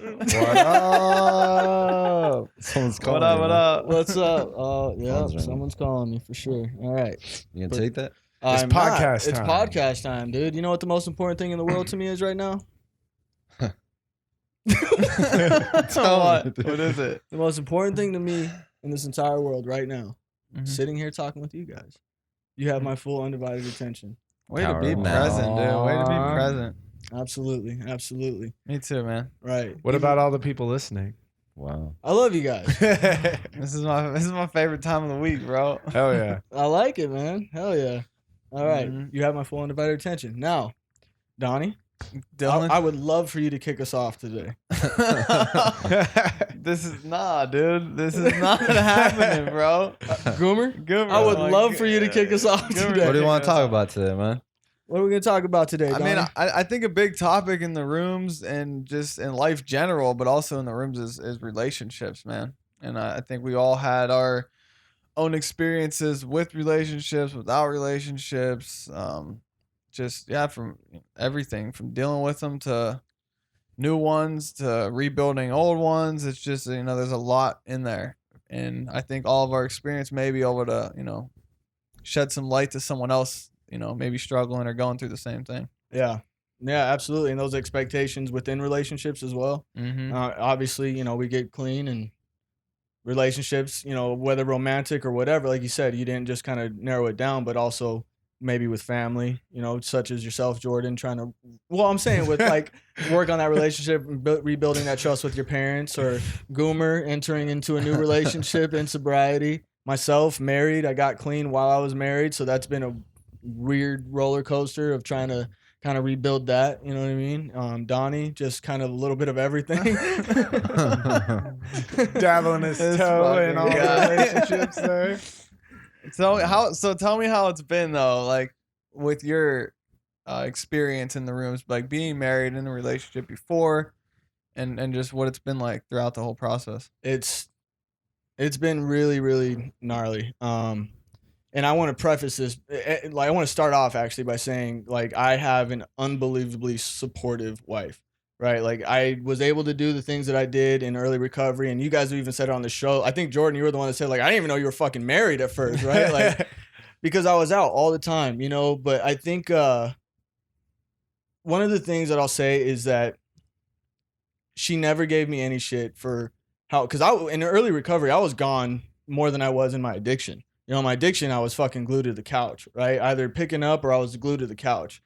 What up? Someone's calling. What up? What's up? Oh, yeah, Phone's ringing. someone's calling me for sure. All right. You gonna take that? It's I'm podcast not. It's time. podcast time, dude. You know what the most important thing in the world to me is right now? What is it? The most important thing to me in this entire world right now, Mhm. sitting here talking with you guys. You have my full undivided attention. Way to Power be of present, dude. Way to be Aw. present. Absolutely. Absolutely. Me too, man. Right. What about all the people listening? Wow. I love you guys. This is my favorite time of the week, bro. Hell yeah. I like it, man. Hell yeah. All right. Mhm. You have my full undivided attention. Now, Donnie, Dylan, I would love for you to kick us off today. this is dude. This is not happening, bro. Goomer? Good. I would love for you to kick us off today. What do you want to talk about today, man? What are we going to talk about today, I Donnie? mean, I think a big topic in the rooms and just in life general, but also in the rooms is relationships, man. And I think we all had our own experiences with relationships, without relationships. From everything from dealing with them to new ones to rebuilding old ones. It's just, there's a lot in there. And I think all of our experience may be able to, shed some light to someone else, maybe struggling or going through the same thing. Yeah. Yeah, absolutely. And those expectations within relationships as well. Mm-hmm. Obviously, we get clean and relationships, whether romantic or whatever, like you said, you didn't just kind of narrow it down, but also maybe with family, such as yourself, Jordan, I'm saying with like work on that relationship, rebuilding that trust with your parents, or Goomer entering into a new relationship in sobriety. Myself, married, I got clean while I was married. So that's been a weird roller coaster of trying to kind of rebuild that. You know what I mean? Donnie, just kind of a little bit of everything. Dabbling his This toe in fucking all guy. relationships there. So tell me how it's been though, like with your experience in the rooms, like being married in a relationship before, and just what it's been like throughout the whole process. It's been really, really gnarly. And I want to preface this, I want to start off actually by saying, like, I have an unbelievably supportive wife, right? Like, I was able to do the things that I did in early recovery, and you guys have even said it on the show. I think, Jordan, you were the one that said, like, I didn't even know you were fucking married at first, right? Like, because I was out all the time, but I think one of the things that I'll say is that she never gave me any shit for because in early recovery, I was gone more than I was in my addiction. My addiction, I was fucking glued to the couch, right? Either picking up or I was glued to the couch.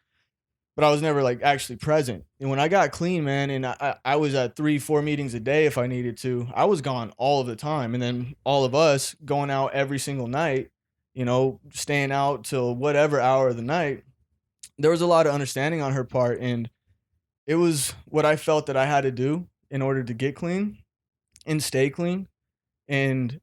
But I was never like actually present. And when I got clean, man, and I was at 3-4 meetings a day if I needed to, I was gone all of the time. And then all of us going out every single night, staying out till whatever hour of the night, there was a lot of understanding on her part. And it was what I felt that I had to do in order to get clean and stay clean. And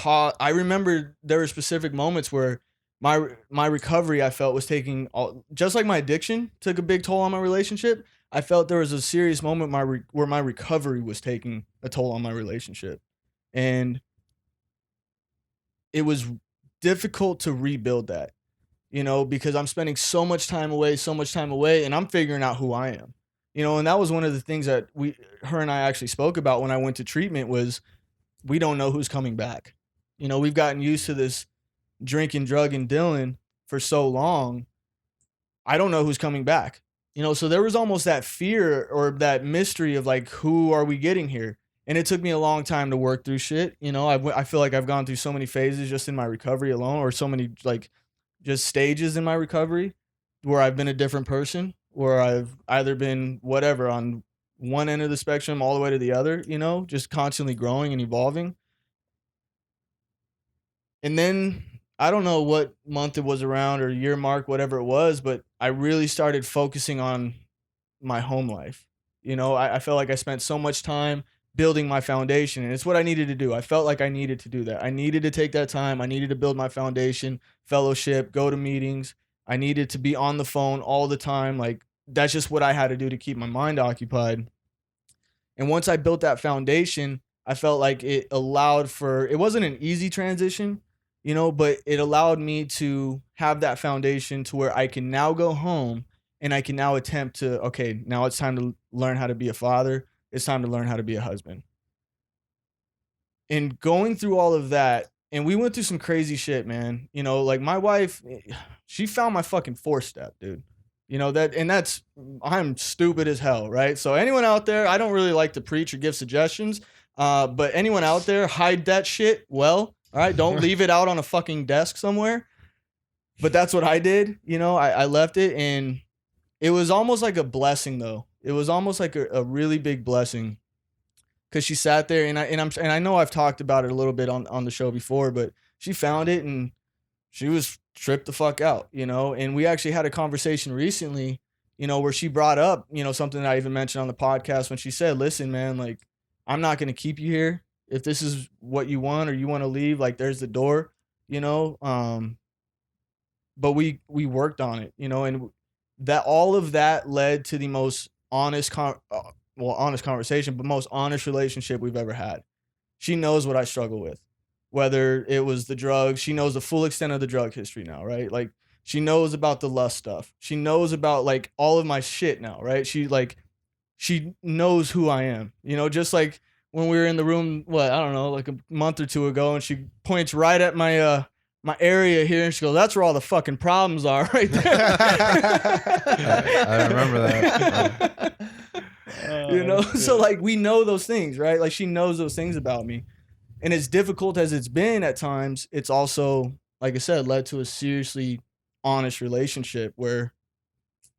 I remember there were specific moments where my recovery, I felt, was taking just like my addiction took a big toll on my relationship. I felt there was a serious moment where my recovery was taking a toll on my relationship, and it was difficult to rebuild that, because I'm spending so much time away, and I'm figuring out who I am, and that was one of the things that her and I actually spoke about when I went to treatment was we don't know who's coming back. We've gotten used to this drinking, drugging Dylan for so long. I don't know who's coming back. So there was almost that fear or that mystery of like, who are we getting here? And it took me a long time to work through shit. I feel like I've gone through so many phases just in my recovery alone, or so many like just stages in my recovery where I've been a different person, where I've either been whatever on one end of the spectrum all the way to the other, just constantly growing and evolving. And then I don't know what month it was around or year mark, whatever it was, but I really started focusing on my home life. I felt like I spent so much time building my foundation, and it's what I needed to do. I felt like I needed to do that. I needed to take that time. I needed to build my foundation, fellowship, go to meetings. I needed to be on the phone all the time. Like, that's just what I had to do to keep my mind occupied. And once I built that foundation, I felt like it wasn't an easy transition, but it allowed me to have that foundation to where I can now go home and I can now attempt to, okay, now it's time to learn how to be a father. It's time to learn how to be a husband. And going through all of that, and we went through some crazy shit, man. You know, like my wife, she found my fucking 4-step, dude. You know, I'm stupid as hell, right? So anyone out there, I don't really like to preach or give suggestions, but anyone out there, hide that shit well, all right? Don't leave it out on a fucking desk somewhere. But that's what I did. You know, I left it, and it was almost like a blessing, though. It was almost like a really big blessing. Because she sat there, and I know I've talked about it a little bit on the show before, but she found it and she was tripped the fuck out, you know. And we actually had a conversation recently, you know, where she brought up, you know, something that I even mentioned on the podcast when she said, "Listen, man, like I'm not gonna keep you here. If this is what you want or you want to leave, like there's the door, you know." But we worked on it, you know, and that all of that led to the most honest conversation, but most honest relationship we've ever had. She knows what I struggle with, whether it was the drugs. She knows the full extent of the drug history now, right? Like she knows about the lust stuff. She knows about like all of my shit now, right? She knows who I am, you know, just like when we were in the room, I don't know, like a month or two ago, and she points right at my area here, and she goes, "That's where all the fucking problems are, right there." I remember that. You know, so like we know those things, right? Like she knows those things about me. And as difficult as it's been at times, it's also, like I said, led to a seriously honest relationship where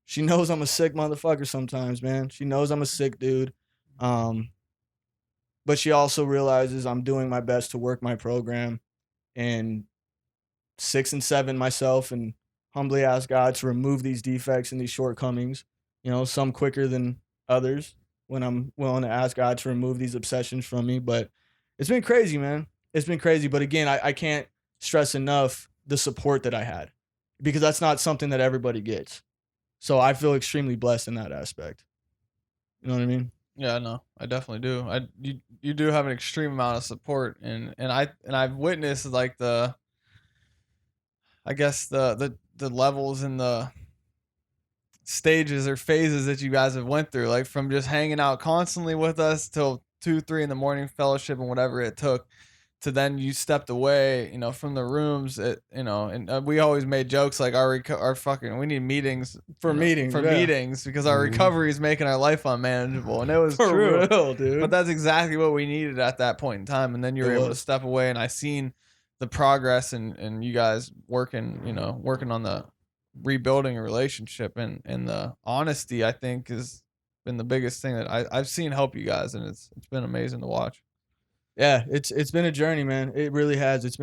she knows I'm a sick motherfucker sometimes, man. She knows I'm a sick dude. But she also realizes I'm doing my best to work my program and 6 and 7 myself, and humbly ask God to remove these defects and these shortcomings, you know, some quicker than others when I'm willing to ask God to remove these obsessions from me. But it's been crazy, man. It's been crazy. But again, I can't stress enough the support that I had, because that's not something that everybody gets. So I feel extremely blessed in that aspect. You know what I mean? Yeah, no, I definitely do. You do have an extreme amount of support, and I've witnessed like the levels and the stages or phases that you guys have went through, like from just hanging out constantly with us till 2-3 in the morning, fellowship and whatever it took, to then you stepped away, you know, from the rooms, you know, and we always made jokes like we need meetings meetings because our recovery is making our life unmanageable, and it was For true, real, dude. but that's exactly what we needed at that point in time. And then you were able to step away, and I seen the progress and you guys working on the rebuilding a relationship, and the honesty, I think, has been the biggest thing that I've seen help you guys, and it's been amazing to watch. Yeah, it's been a journey, man. It really has. It's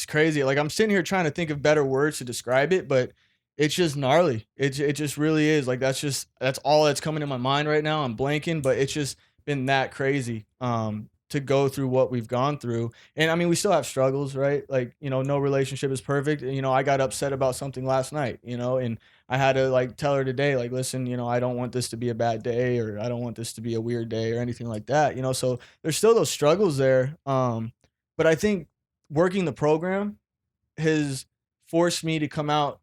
crazy. Like I'm sitting here trying to think of better words to describe it, but it's just gnarly. It just really is. Like that's all that's coming in my mind right now. I'm blanking, but it's just been that crazy. To go through what we've gone through. And I mean, we still have struggles, right? Like, you know, no relationship is perfect. You know, I got upset about something last night, you know, and I had to like tell her today, like, listen, you know, I don't want this to be a bad day, or I don't want this to be a weird day or anything like that, you know? So there's still those struggles there. But I think working the program has forced me to come out,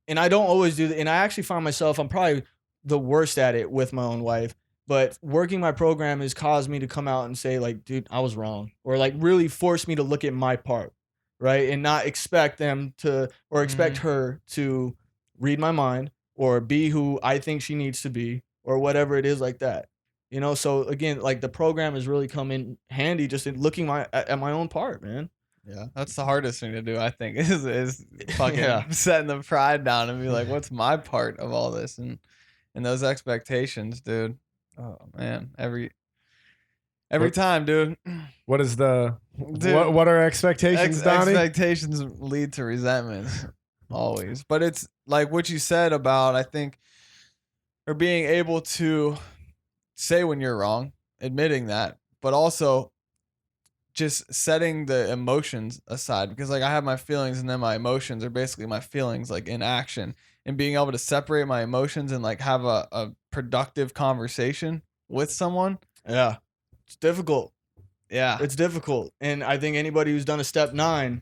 and I don't always do that. And I actually find myself, I'm probably the worst at it with my own wife. But working my program has caused me to come out and say, like, dude, I was wrong. Or like really force me to look at my part, right? And not expect them to, or expect her to read my mind or be who I think she needs to be, or whatever it is like that. You know, so again, like the program has really come in handy just in looking at my own part, man. Yeah, that's the hardest thing to do, I think, is fucking setting the pride down and be like, what's my part of all this? And those expectations, dude. Oh man, every time, dude. What is Dude, what are expectations, Donnie? Expectations lead to resentments always. But it's like what you said about, I think, or being able to say when you're wrong, admitting that, but also just setting the emotions aside, because like I have my feelings, and then my emotions are basically my feelings, like in action, and being able to separate my emotions and like have a productive conversation with someone. Yeah. It's difficult. Yeah. It's difficult. And I think anybody who's done a step 9,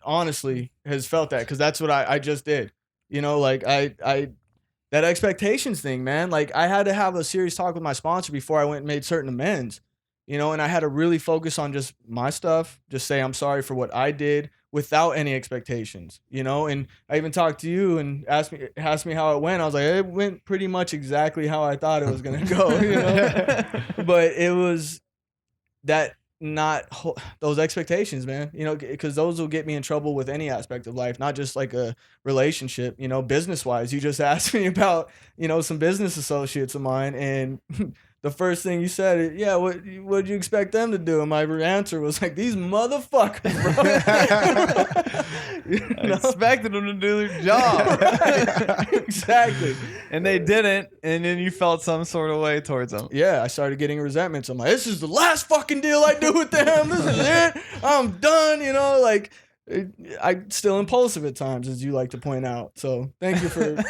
honestly, has felt that, because that's what I just did. You know, like I that expectations thing, man. Like I had to have a serious talk with my sponsor before I went and made certain amends. You know, and I had to really focus on just my stuff, just say I'm sorry for what I did without any expectations, you know. And I even talked to you and asked me how it went. I was like, it went pretty much exactly how I thought it was gonna go, you know. But it was that not those expectations, man, you know, because those will get me in trouble with any aspect of life, not just like a relationship, you know, business wise. You just asked me about, you know, some business associates of mine, and the first thing you said is, yeah, what did you expect them to do? And my answer was like, these motherfuckers, bro. I expected them to do their job. Right. Exactly. And they didn't, and then you felt some sort of way towards them. Yeah, I started getting resentments. I'm like, this is the last fucking deal I do with them. This is it. I'm done, you know, like I'm still impulsive at times, as you like to point out. So thank you for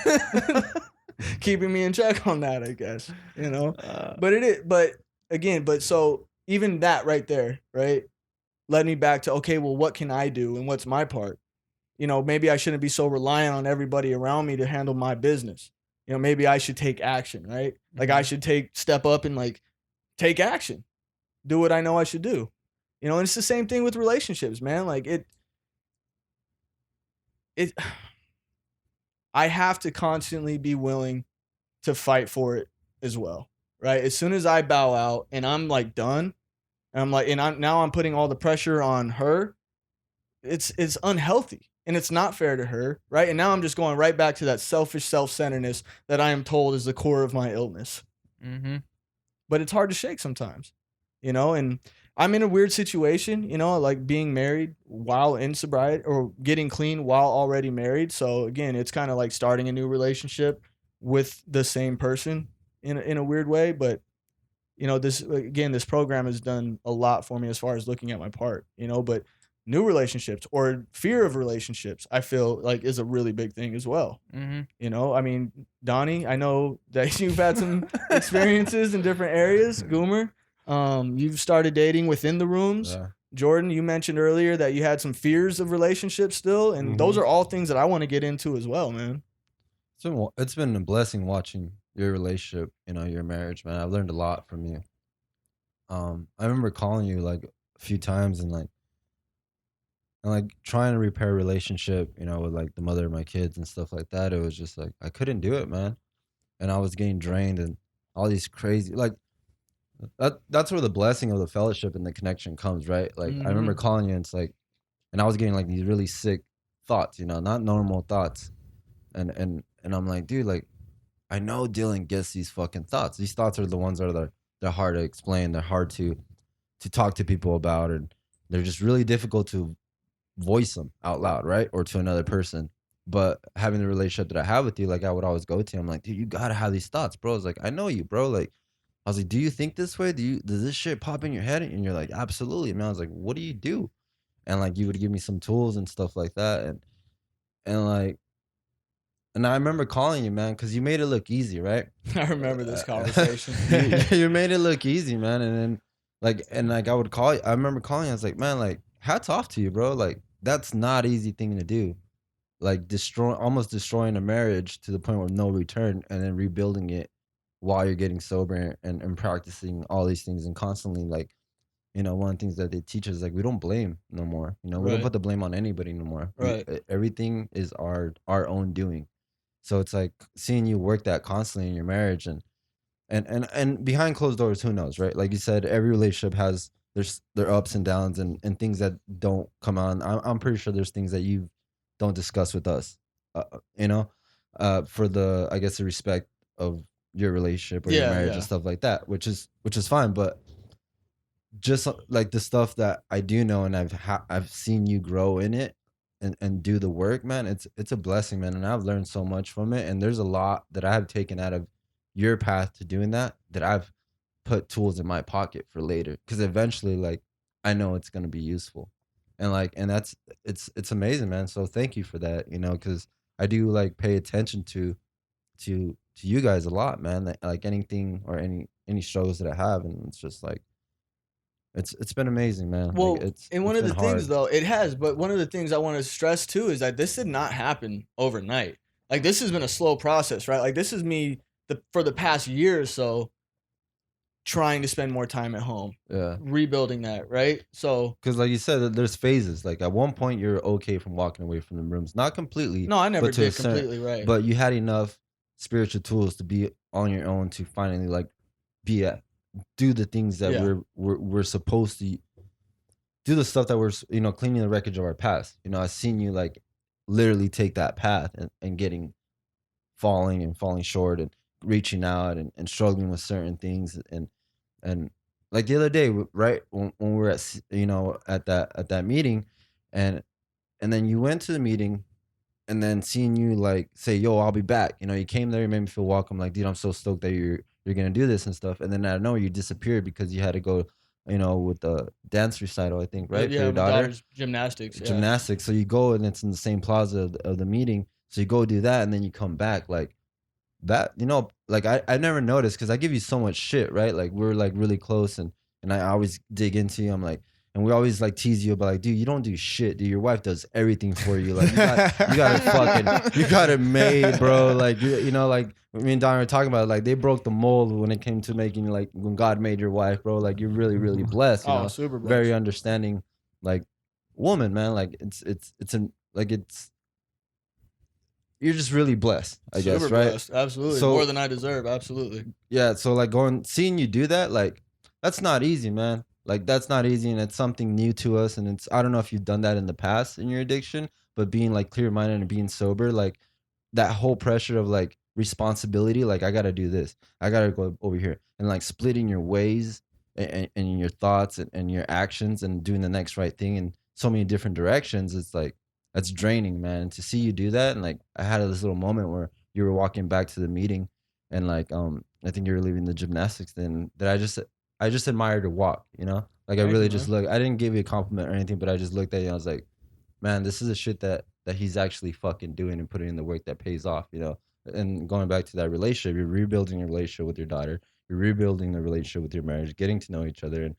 keeping me in check on that, I guess, you know. But so even that right there, right, led me back to, okay, well, what can I do and what's my part? You know, maybe I shouldn't be so reliant on everybody around me to handle my business. You know, maybe I should take action, right? Like I should step up and like take action, do what I know I should do. You know, and it's the same thing with relationships, man. Like I have to constantly be willing to fight for it as well, right? As soon as I bow out and I'm like done, and I'm putting all the pressure on her, it's unhealthy and it's not fair to her, right? And now I'm just going right back to that selfish self-centeredness that I am told is the core of my illness. Mm-hmm. But it's hard to shake sometimes, you know. And I'm in a weird situation, you know, like being married while in sobriety or getting clean while already married. So again, it's kind of like starting a new relationship with the same person in a weird way. But you know, this program has done a lot for me as far as looking at my part, you know. But new relationships or fear of relationships, I feel like is a really big thing as well. Mm-hmm. You know, I mean, Donnie, I know that you've had some experiences in different areas. Goomer, you've started dating within the rooms. Yeah. Jordan, you mentioned earlier that you had some fears of relationships still, and those are all things that I want to get into as well, man. It's been a blessing watching your relationship, you know, your marriage, man. I've learned a lot from you. I remember calling you like a few times and like trying to repair a relationship, you know, with like the mother of my kids and stuff like that. It was just like I couldn't do it, man. And I was getting drained and all these crazy like that's where the blessing of the fellowship and the connection comes, right? Like I remember calling you and it's like, and I was getting like these really sick thoughts, you know, not normal thoughts. And I'm like, dude, like I know Dylan gets these fucking thoughts. These thoughts are the ones that are they're hard to explain. They're hard to talk to people about, and they're just really difficult to voice them out loud, right? Or to another person. But having the relationship that I have with you, like I would always go to you, I'm like, dude, you gotta have these thoughts, bro. It's like, I know you, bro. Like, I was like, do you think this way? Does this shit pop in your head? And you're like, absolutely. And I was like, what do you do? And like you would give me some tools and stuff like that. And I remember calling you, man, because you made it look easy, right? I remember this conversation. You made it look easy, man. And then I would call you. I remember calling you. I was like, man, like hats off to you, bro. Like that's not an easy thing to do. Like almost destroying a marriage to the point of no return, and then rebuilding it while you're getting sober and practicing all these things and constantly like, you know, one of the things that they teach us is like we don't blame no more. You know, we don't put the blame on anybody no more. Right. Everything is our own doing. So it's like seeing you work that constantly in your marriage and behind closed doors, who knows, right? Like you said, every relationship has their ups and downs and things that don't come on. I'm pretty sure there's things that you don't discuss with us, you know, for the, I guess, the respect of your relationship or your marriage and stuff like that, which is fine. But just like the stuff that I do know and I've seen you grow in it and do the work, man, it's a blessing, man. And I've learned so much from it. And there's a lot that I have taken out of your path to doing that I've put tools in my pocket for later. Cause eventually, like, I know it's going to be useful. And like, and that's, it's amazing, man. So thank you for that, you know, cause I do like pay attention to you guys a lot, man. Like anything or any struggles that I have. And it's just like, it's been amazing, man. Well, like and one of the hard. things though, it has, but one of the things I want to stress too is that this did not happen overnight. Like this has been a slow process, right? Like this is me for the past year or so trying to spend more time at home. Yeah. Rebuilding that, right? So because like you said, there's phases. Like at one point you're okay from walking away from the rooms. Not completely. no, I never but to a did certain- completely, right. But you had enough spiritual tools to be on your own to finally like do the things that Yeah. we're supposed to do, the stuff that we're cleaning the wreckage of our past. I've seen you like literally take that path and falling short and reaching out and struggling with certain things and like the other day, right when we were at that meeting, and then you went to the meeting, and then seeing you like say, "Yo, I'll be back." You came there, you made me feel welcome. Like, dude, I'm so stoked that you're gonna do this and stuff. And then out of nowhere, you disappeared because you had to go, with the dance recital, I think, right? Yeah, For your my daughter. daughter's gymnastics. Yeah. Gymnastics. So you go, and it's in the same plaza of the meeting. So you go do that, and then you come back like that. Like I never noticed because I give you so much shit, right? Like we're like really close, and I always dig into you. I'm like. And we always like tease you about like, dude, you don't do shit, dude. Your wife does everything for you. Like you got it made, bro. Like like me and Don were talking about it, like they broke the mold when it came to making like when God made your wife, bro. Like you're really, really blessed. You know? Super blessed. Very understanding, like woman, man. Like you're just really blessed, I guess, Super right? blessed. Absolutely. So- More than I deserve. Absolutely. Yeah. So like seeing you do that, like that's not easy, man. Like that's not easy, and it's something new to us. And I don't know if you've done that in the past in your addiction, but being like clear minded and being sober, like that whole pressure of like responsibility, like I gotta do this, I gotta go over here, and like splitting your ways and your thoughts and your actions and doing the next right thing in so many different directions. It's like that's draining, man. And to see you do that, and like I had this little moment where you were walking back to the meeting, and like I think you were leaving the gymnastics, then that I just admired your walk, Like I Thank really you, just man. looked. I didn't give you a compliment or anything, but I just looked at you and I was like, man, this is the shit that he's actually fucking doing and putting in the work that pays off, And going back to that relationship, you're rebuilding your relationship with your daughter. You're rebuilding the relationship with your marriage, getting to know each other,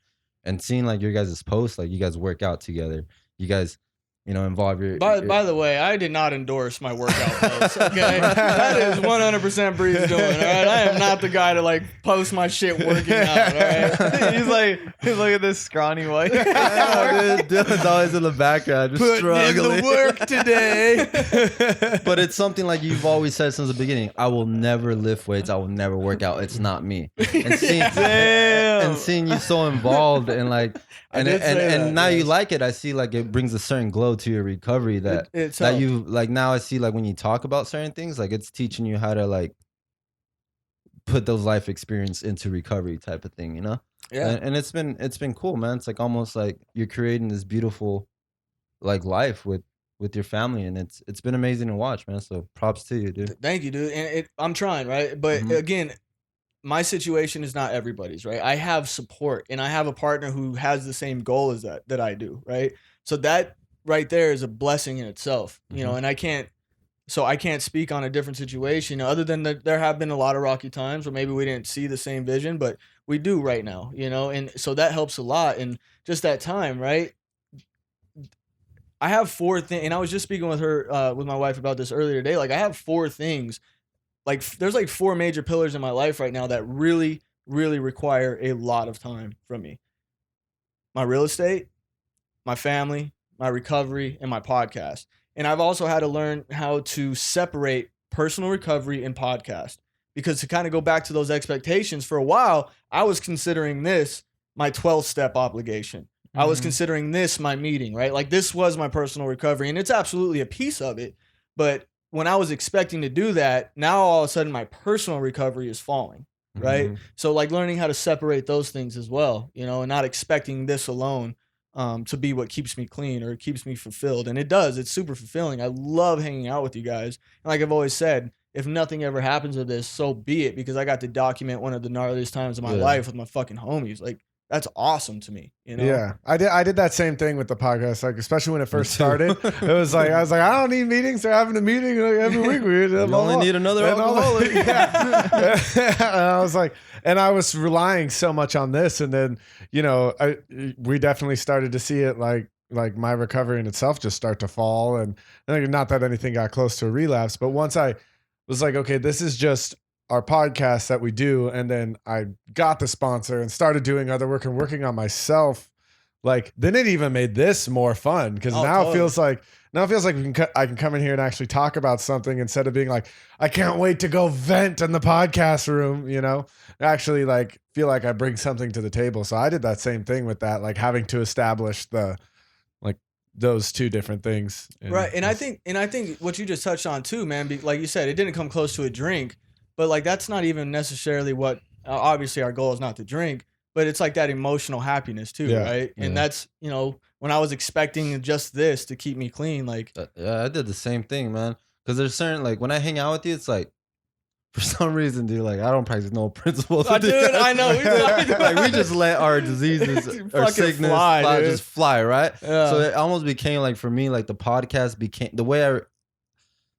and seeing like your guys' posts, like you guys work out together. You guys, involve your. By the way, I did not endorse my workout posts. Okay, that is 100% Bree's doing. All right, I am not the guy to like post my shit working out. All right, he's like, look at this scrawny white. Yeah, dude, Dylan's always in the background, just struggling. In the work today. But it's something like you've always said since the beginning. I will never lift weights. I will never work out. It's not me. And seeing you so involved and like, and now you like it. I see like it brings a certain glow to your recovery that you like. Now I see like when you talk about certain things, like it's teaching you how to like put those life experience into recovery type of thing, Yeah. And it's been cool, man. It's like almost like you're creating this beautiful like life with your family, and it's been amazing to watch, man. So props to you, dude. Thank you, dude. And I'm trying, right? But again, my situation is not everybody's, right? I have support, and I have a partner who has the same goal as that I do, right? So that right there is a blessing in itself, and I can't speak on a different situation other than that there have been a lot of rocky times where maybe we didn't see the same vision, but we do right now, and so that helps a lot. And just that time, right? I have 4 things, and I was just speaking with her, with my wife about this earlier today. Like I have 4 things, like there's like 4 major pillars in my life right now that really, really require a lot of time from me. My real estate, my family, my recovery, and my podcast. And I've also had to learn how to separate personal recovery and podcast, because to kind of go back to those expectations, for a while, I was considering this my 12th step obligation. I was considering this my meeting, right? Like this was my personal recovery, and it's absolutely a piece of it. But when I was expecting to do that, now all of a sudden my personal recovery is falling, right? So like learning how to separate those things as well, and not expecting this alone to be what keeps me clean or keeps me fulfilled. And it does. It's super fulfilling. I love hanging out with you guys. And like I've always said, if nothing ever happens with this, so be it, because I got to document one of the gnarliest times of my life with my fucking homies. Like that's awesome to me, Yeah, I did that same thing with the podcast, like especially when it first started. It was like I was like, I don't need meetings. They're having a meeting like, every week. You only need another alcoholic. Yeah. And I was like, and I was relying so much on this, and then we definitely started to see it like like my recovery in itself just start to fall. And like, not that anything got close to a relapse, but once I was like, okay, this is just our podcast that we do. And then I got the sponsor and started doing other work and working on myself. Like then it even made this more fun because now it feels like I can come in here and actually talk about something instead of being like, I can't wait to go vent in the podcast room, you know, actually like feel like I bring something to the table. So I did that same thing with that, like having to establish those two different things. Right. And I think what you just touched on too, man, like you said, it didn't come close to a drink, but like, that's not even necessarily what, obviously our goal is not to drink, but it's like that emotional happiness too. Yeah. Right. And that's, you know, when I was expecting just this to keep me clean, like, Yeah, I did the same thing, man. Because there's certain, like, when I hang out with you, it's like, for some reason, dude, like, I don't practice no principles. Dude, I know. Like, we just let our diseases or sickness just fly, right? Yeah. So it almost became, like, for me, like, the podcast became, the way I,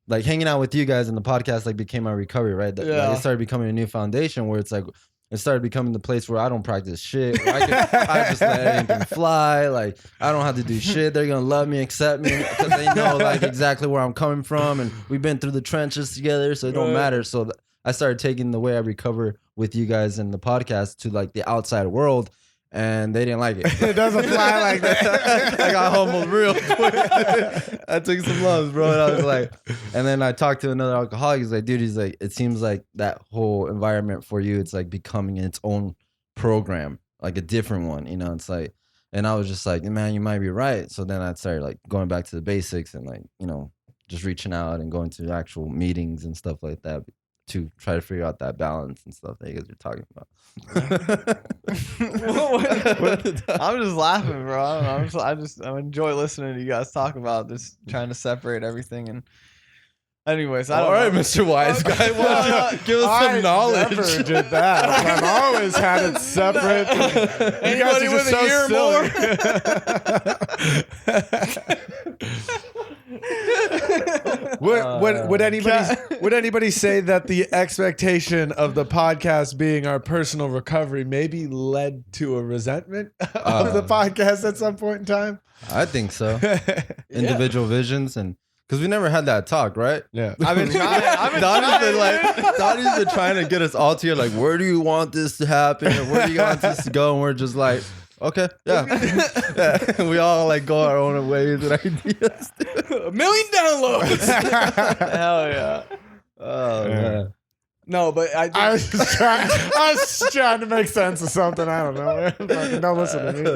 like, hanging out with you guys and the podcast, like, became my recovery, right? Like, it started becoming a new foundation where it's like, it started becoming the place where I don't practice shit. I just let anything fly. Like, I don't have to do shit. They're going to love me, accept me, because they know, like, exactly where I'm coming from. And we've been through the trenches together, so it don't matter. So I started taking the way I recover with you guys in the podcast to, like, the outside world. And they didn't like it. It doesn't fly like that. I got humbled real quick. I took some loves, bro. And I was like, and then I talked to another alcoholic. He's like, dude, he's like, it seems like that whole environment for you, it's like becoming its own program, like a different one, you know? It's like, and I was just like, man, you might be right. So then I started like going back to the basics and like, you know, just reaching out and going to actual meetings and stuff like that to try to figure out that balance and stuff that you guys are talking about. I'm just laughing, bro. I enjoy listening to you guys talk about this, trying to separate everything. And anyways, I don't All right, know. Mr. Wise Guy, why don't you give us some knowledge? I never did that. I've always had it separate. Anybody with a year Would anybody say that the expectation of the podcast being our personal recovery maybe led to a resentment of the podcast at some point in time? I think so. Individual visions, and because we never had that talk, right? Yeah. I've been trying. Donnie's been trying to get us all together. Like, where do you want this to happen? Or where do you want this to go? And we're just like, okay, yeah. Yeah. We all like go our own ways and ideas. 1 million downloads. Hell yeah. Oh man. No, but I was just trying to make sense of something. I don't know. Fucking don't listen to me.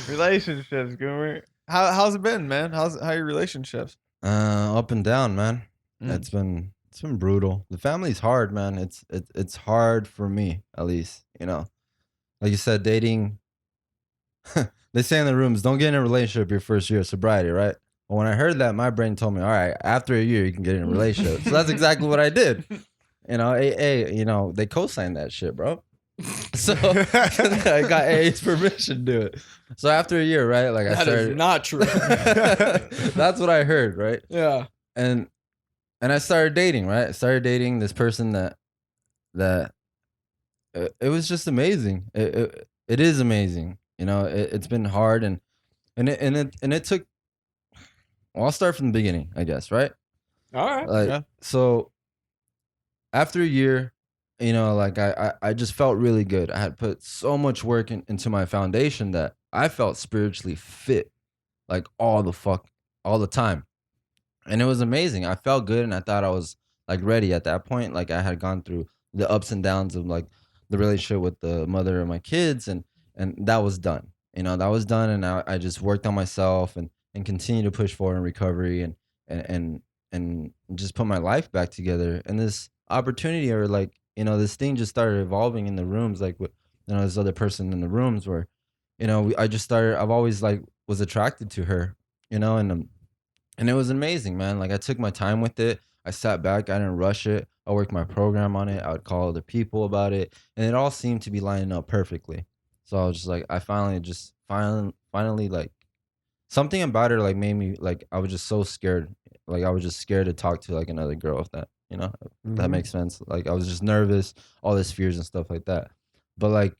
Relationships, Goomer. How's it been, man? How are your relationships? Up and down, man. It's been brutal. The family's hard, man. It's hard for me, at least. You know, like you said, dating. They say in the rooms, don't get in a relationship your first year of sobriety, right? Well, when I heard that, my brain told me, all right, after a year, you can get in a relationship. So that's exactly what I did. You know, AA, you know, they co-signed that shit, bro. So I got AA's permission to do it. So after a year, right? Like that is not true. That's what I heard, right? Yeah. And I started dating, right? I started dating this person that it was just amazing. It is amazing. You know, it's been hard and it took. Well, I'll start from the beginning, I guess, right? All right. Like, so after a year, you know, like I just felt really good. I had put so much work into my foundation that I felt spiritually fit, like all the time. And it was amazing. I felt good and I thought I was like ready at that point. Like I had gone through the ups and downs of like the relationship with the mother of my kids and that was done. You know, that was done and I just worked on myself and continue to push forward in recovery and just put my life back together. And this opportunity or like, you know, this thing just started evolving in the rooms, like with, you know, this other person in the rooms where, you know, I've always like was attracted to her, you know, and it was amazing, man. Like I took my time with it. I sat back. I didn't rush it. I worked my program on it. I would call other people about it. And it all seemed to be lining up perfectly. So I was just like, I finally like, something about her like made me like I was just so scared. Like I was just scared to talk to like another girl if that, you know, if that makes sense. Like I was just nervous, all this fears and stuff like that. But like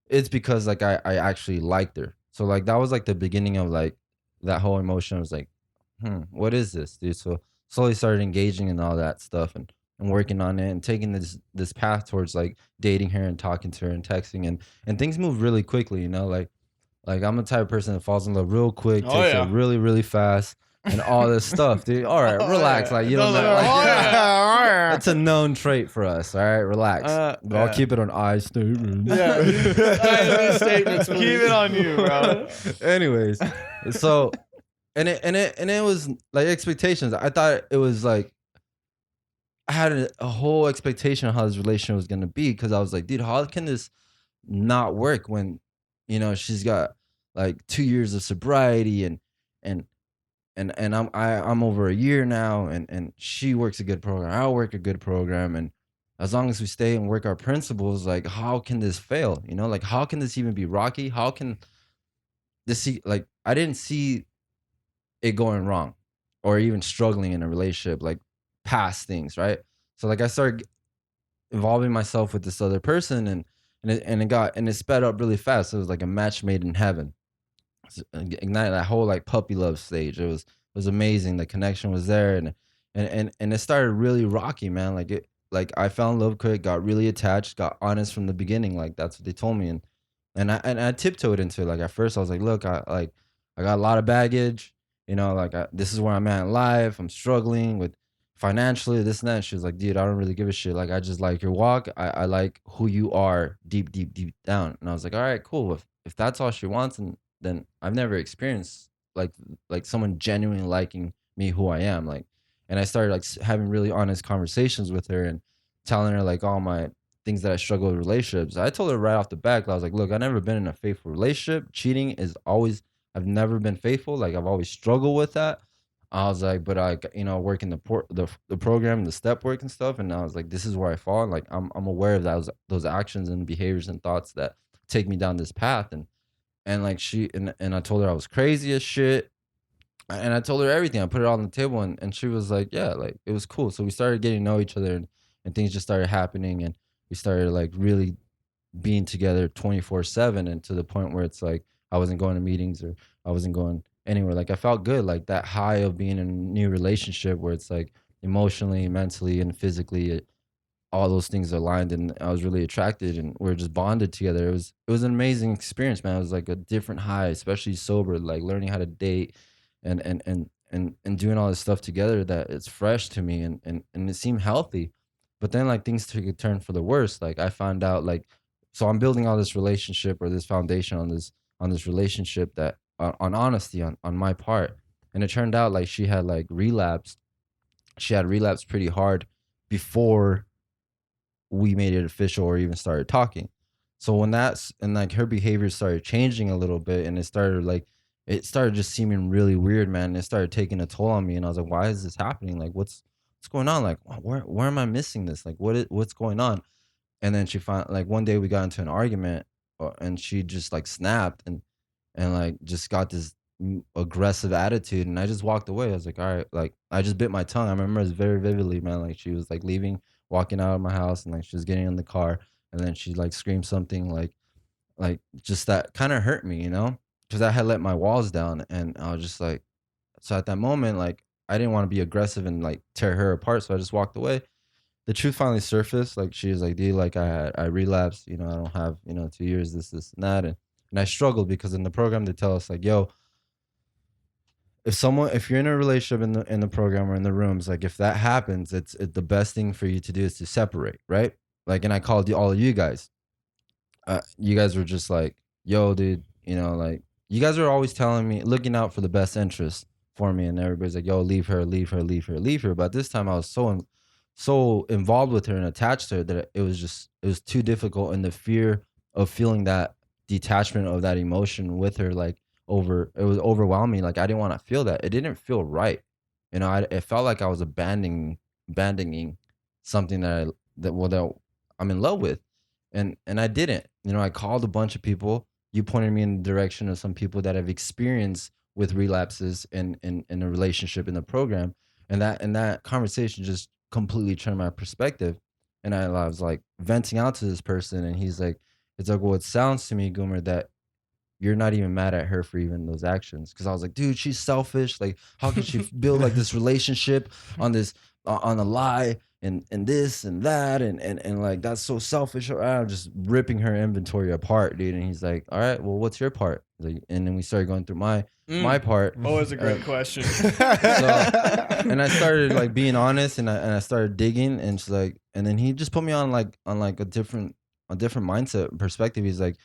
it's because like I actually liked her. So like that was like the beginning of like that whole emotion. I was like, what is this, dude? So slowly started engaging in all that stuff and working on it and taking this path towards like dating her and talking to her and texting and things move really quickly, you know, like I'm the type of person that falls in love real quick, Oh, takes it yeah. really, really fast, and all this stuff, dude. All right, Oh, relax. yeah. Like you It's don't all know. like, Like, oh, yeah. that's a known trait for us. All right, relax. But I'll Yeah. keep it on I statement. Yeah. These statements, Keep please. it on you, bro. Anyways, so and it was like expectations. I thought it was like I had a whole expectation of how this relationship was gonna be because I was like, dude, how can this not work when she's got like 2 years of sobriety and I'm over a year now and she works a good program. I work a good program and as long as we stay and work our principles, like how can this fail? Like how can this even be rocky? How can like I didn't see it going wrong or even struggling in a relationship, like past things, right? So like I started involving myself with this other person and it sped up really fast. It was like a match made in heaven. Ignite that whole like puppy love stage. It was amazing. The connection was there and it started really rocky, man. Like I fell in love quick, got really attached, got honest from the beginning. Like that's what they told me. And I tiptoed into it. Like at first I was like, look, I got a lot of baggage, like this is where I'm at in life. I'm struggling with financially, this and that. And she was like, dude, I don't really give a shit. Like I just like your walk. I like who you are deep, deep, deep down. And I was like, all right, cool. If that's all she wants, and then I've never experienced like someone genuinely liking me who I am. Like, and I started like having really honest conversations with her and telling her like all my things that I struggle with relationships. I told her right off the back, I was like, look, I've never been in a faithful relationship. Cheating is always, I've never been faithful. Like I've always struggled with that. I was like, but I, work in the program, the step work and stuff. And I was like, this is where I fall. And like, I'm aware of those actions and behaviors and thoughts that take me down this path. And like and I told her I was crazy as shit. And I told her everything. I put it all on the table and she was like, yeah, like it was cool. So we started getting to know each other and things just started happening and we started like really being together 24/7 and to the point where it's like I wasn't going to meetings or I wasn't going anywhere. Like I felt good, like that high of being in a new relationship where it's like emotionally, mentally, and physically all those things aligned and I was really attracted and we are just bonded together. It was an amazing experience, man. It was like a different high, especially sober, like learning how to date and doing all this stuff together that it's fresh to me and it seemed healthy. But then like things took a turn for the worse. Like I found out like so I'm building all this relationship or this foundation on this relationship that on honesty on my part. And it turned out like she had like relapsed. She had relapsed pretty hard before we made it official or even started talking. So when that's and like her behavior started changing a little bit and it started just seeming really weird, man. It started taking a toll on me and I was like, why is this happening? Like what's going on? Like where am I missing this? Like what's going on? And then she found like one day we got into an argument and she just like snapped and like just got this aggressive attitude and I just walked away. I was like, all right, like I just bit my tongue. I remember it very vividly, man. Like she was like leaving, walking out of my house and like she was getting in the car and then she like screamed something like just that kind of hurt me, because I had let my walls down and I was just like so at that moment, like I didn't want to be aggressive and like tear her apart. So I just walked away. The truth finally surfaced. Like she was like, dude, like I relapsed, I don't have, 2 years, this and that. And I struggled because in the program they tell us like, yo, if you're in a relationship in the program or in the rooms, like if that happens, the best thing for you to do is to separate, right? Like, and I called all of you guys. You guys were just like, yo, dude, like you guys are always telling me, looking out for the best interest for me, and everybody's like, yo, leave her, leave her, leave her, leave her. But this time I was so involved with her and attached to her that it was too difficult, and the fear of feeling that detachment of that emotion with her, like it was overwhelming. Like I didn't want to feel that. It didn't feel right. It felt like I was abandoning something that I'm in love with, and I didn't. I called a bunch of people. You pointed me in the direction of some people that have experience with relapses in a relationship in the program, and that conversation just completely turned my perspective. And I was like venting out to this person, and he's like, "It's like, well, it sounds to me, Goomer, that you're not even mad at her for even those actions. Because I was like, dude, she's selfish. Like, how could she build like this relationship on this on a lie and this and that and like that's so selfish. I'm just ripping her inventory apart, dude. And he's like, all right, well, what's your part? Like, and then we started going through my part. Always a great question. And I started like being honest, and I started digging, and she's like, and then he just put me on like a different mindset and perspective. He's like,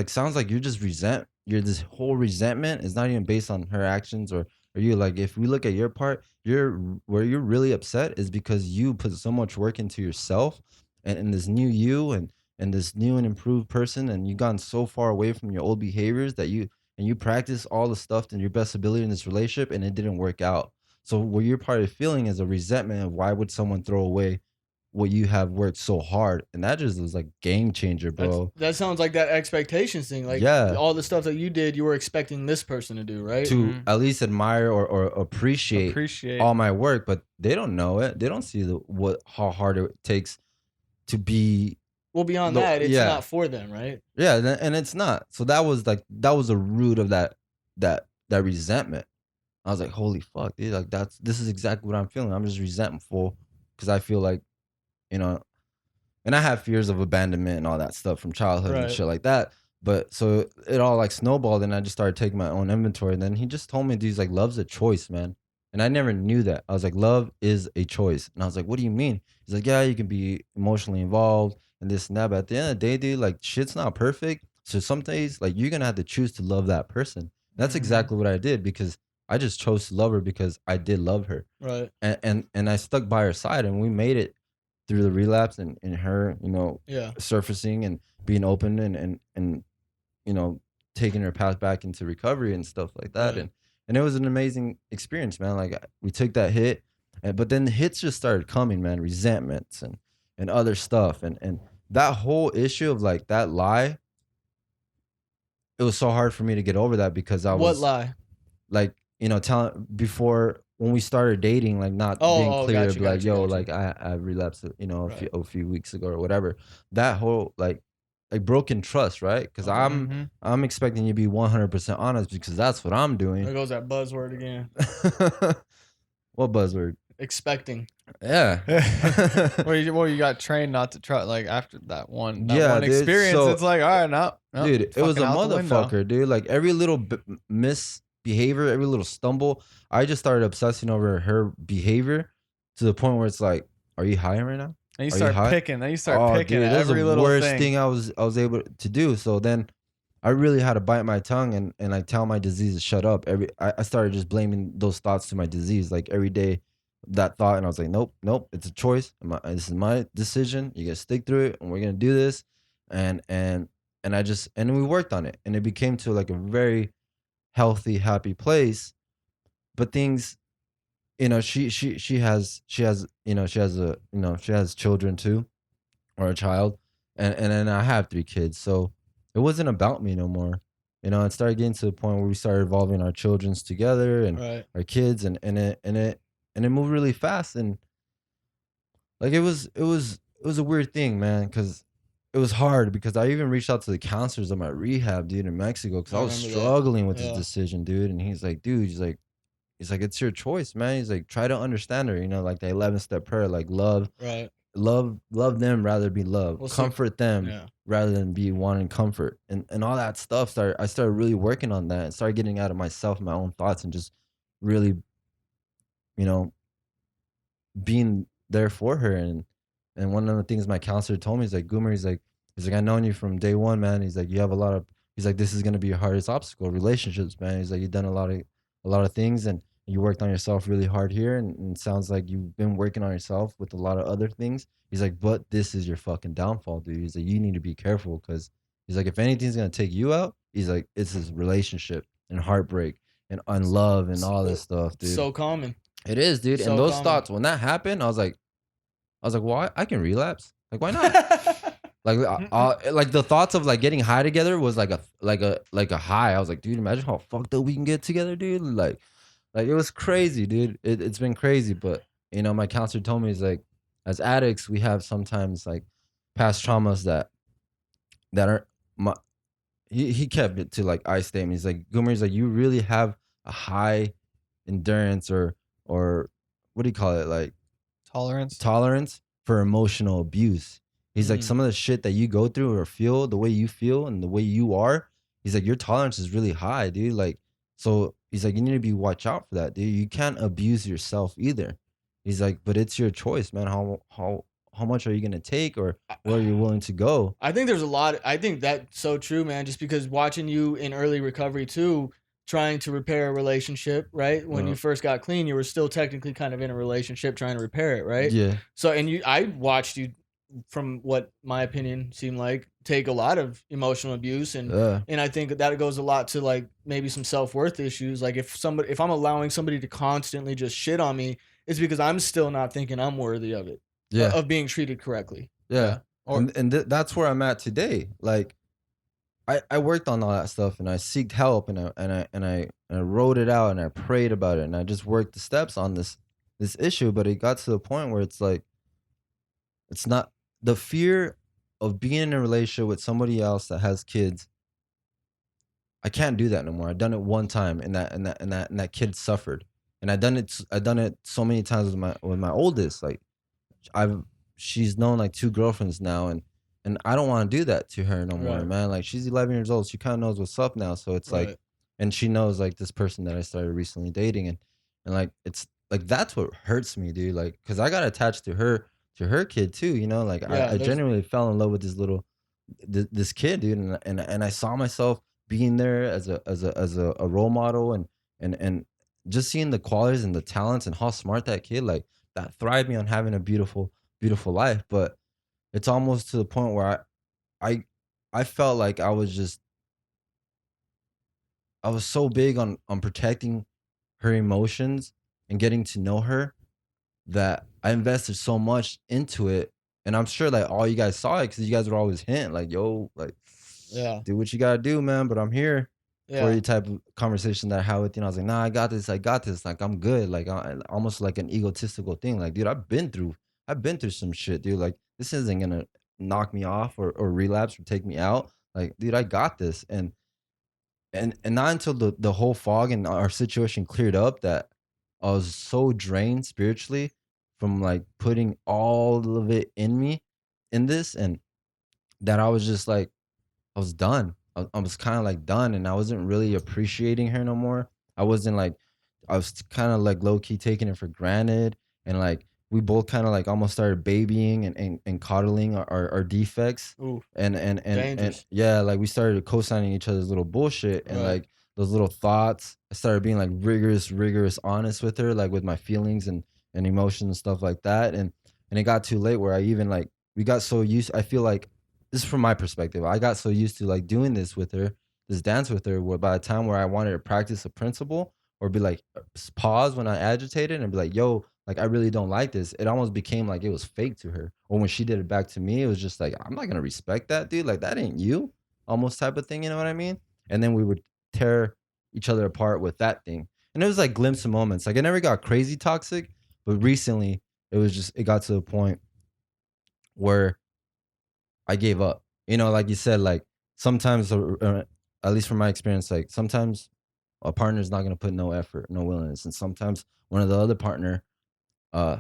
sounds like you're this whole resentment is not even based on her actions or you. Like, if we look at your part, where you're really upset is because you put so much work into yourself and this new you and this new and improved person, and you've gone so far away from your old behaviors that you practice all the stuff to your best ability in this relationship, and it didn't work out. So what you're probably feeling is a resentment of why would someone throw away what you have worked so hard, and that just was like game changer, bro. That sounds like that expectations thing. Like, Yeah. all the stuff that you did, you were expecting this person to do, right? To at least admire or appreciate all my work, but they don't know it. They don't see how hard it takes to be. Well, beyond that, it's not for them, right? Yeah, and it's not. So that was a root of that resentment. I was like, holy fuck, dude! Like this is exactly what I'm feeling. I'm just resentful because I feel like, you know, and I have fears of abandonment and all that stuff from childhood and shit like that. But so it all like snowballed, and I just started taking my own inventory. And then he just told me, dude, he's like, love's a choice, man. And I never knew that. I was like, love is a choice. And I was like, what do you mean? He's like, yeah, you can be emotionally involved and this and that. But at the end of the day, dude, like shit's not perfect. So some days, like you're gonna have to choose to love that person. That's exactly what I did, because I just chose to love her because I did love her. Right. And I stuck by her side, and we made it through the relapse and her, you know, surfacing and being open and you know, taking her path back into recovery and stuff like that. Right. And it was an amazing experience, man. Like we took that hit, but then the hits just started coming, man. Resentments and other stuff, and that whole issue of like that lie. It was so hard for me to get over that because I was what lie? Like, you know, telling before when we started dating, like not being clear, like, yo, like I relapsed, you know, a few weeks ago or whatever. That whole like broken trust, right? Because I'm expecting you to be 100% honest because that's what I'm doing. There goes that buzzword again. What buzzword? Expecting. Yeah. Well, you got trained not to trust. Like after that one dude, experience, so, it's like, all right, no, dude, it was a motherfucker, dude. Like every little misbehavior, every little stumble, I just started obsessing over her behavior to the point where it's like, are you high right now? And you start picking. Then you start picking dude, every little thing. Worst thing I was able to do. So then I really had to bite my tongue and like tell my disease to shut up. I started just blaming those thoughts to my disease. Like every day, that thought, and I was like, nope, it's a choice. This is my decision. You gotta stick through it, and we're gonna do this. And we worked on it, and it became to like a very healthy, happy place. But things, you know, she has you know, she has children too, or a child, and then I have 3 kids, so it wasn't about me no more. You know, it started getting to the point where we started evolving our children's together and our kids, and it moved really fast, and like it was a weird thing, man, because it was hard because I even reached out to the counselors of my rehab, dude, in Mexico, because I was struggling with this decision, dude. And he's like, dude, he's like, it's your choice, man. He's like, try to understand her, you know, like the 11-step prayer, like love them rather than be loved, comfort them rather than be wanting comfort, and all that stuff. I started really working on that and started getting out of myself and my own thoughts and just really, you know, being there for her. And one of the things my counselor told me is like, Goomer, he's like, I've known you from day one, man. He's like, you have he's like, this is gonna be your hardest obstacle, relationships, man. He's like, you've done a lot of things, and you worked on yourself really hard here, and it sounds like you've been working on yourself with a lot of other things. He's like, but this is your fucking downfall, dude. He's like, you need to be careful, because he's like, if anything's gonna take you out, he's like, it's his relationship and heartbreak and unlove and all this stuff, dude. So common. It is, dude. And those thoughts, when that happened, I was like, well, I can relapse. Like, why not? like the thoughts of like getting high together was like a high. I was like, dude, imagine how fucked up we can get together, dude. Like it was crazy, dude. It's been crazy. But you know, my counselor told me, he's like, as addicts, we have sometimes like past traumas that are he kept it to like I statement. He's like, Goomer, he's like, you really have a high endurance or what do you call it, like tolerance for emotional abuse. He's like, some of the shit that you go through or feel, the way you feel and the way you are, he's like, your tolerance is really high, dude. Like, so he's like, you need to be watch out for that, dude. You can't abuse yourself either. He's like, but it's your choice, man. How much are you gonna take, or where are you willing to go? I think there's a lot. I think that's so true, man. Just because watching you in early recovery too, trying to repair a relationship, right? When you first got clean, you were still technically kind of in a relationship trying to repair it, right? Yeah. So, and I watched you, from what my opinion seemed like, take a lot of emotional abuse, and I think that goes a lot to like maybe some self-worth issues. Like if I'm allowing somebody to constantly just shit on me, it's because I'm still not thinking I'm worthy of it. Yeah. Of being treated correctly. Yeah. And that's where I'm at today. Like I worked on all that stuff and I seeked help and I wrote it out and I prayed about it and I just worked the steps on this issue, but it got to the point where it's like, it's not the fear of being in a relationship with somebody else that has kids. I can't do that no more. I've done it one time and that kid suffered. And I've done it so many times with my oldest. Like she's known like 2 girlfriends now, and I don't want to do that to her no more, man. Like she's 11 years old. She kind of knows what's up now. So it's like, and she knows like this person that I started recently dating, and like it's like that's what hurts me, dude. Like, cause I got attached to her kid too, you know. Like I genuinely fell in love with this kid, dude, and I saw myself being there as a role model, and just seeing the qualities and the talents and how smart that kid, like that thrived me on having a beautiful life. But it's almost to the point where I felt like I was so big on protecting her emotions and getting to know her that I invested so much into it. And I'm sure like all you guys saw it because you guys would always hint like, yo, like, do what you gotta do, man. But I'm here for you type of conversation that I had with you. And I was like, nah, I got this. Like, I'm good. Like, almost like an egotistical thing. Like, dude, I've been through some shit, dude. Like, this isn't gonna knock me off or relapse or take me out. Like, dude, I got this. And not until the whole fog and our situation cleared up that I was so drained spiritually from like putting all of it in me in this, and that I was just like, I was done. I was kind of like done, and I wasn't really appreciating her no more. I wasn't like, I was kind of like low key taking it for granted, and like we both kind of like almost started babying and coddling our defects. Ooh, and yeah, like we started co-signing each other's little bullshit and like those little thoughts. I started being like rigorous honest with her, like with my feelings and emotions and stuff like that. And it got too late where I even like we got so used. I feel like this is from my perspective. I got so used to like doing this with her, this dance with her, where by the time where I wanted to practice a principle or be like pause when I agitated and be like, yo, like I really don't like this. It almost became like it was fake to her. Or when she did it back to me, it was just like, I'm not gonna respect that, dude. Like that ain't you, almost type of thing. You know what I mean? And then we would tear each other apart with that thing. And it was like glimpse of moments. Like it never got crazy toxic, but recently it got to the point where I gave up. You know, like you said, like sometimes, at least from my experience, like sometimes a partner is not going to put no effort, no willingness, and sometimes one of the other partner uh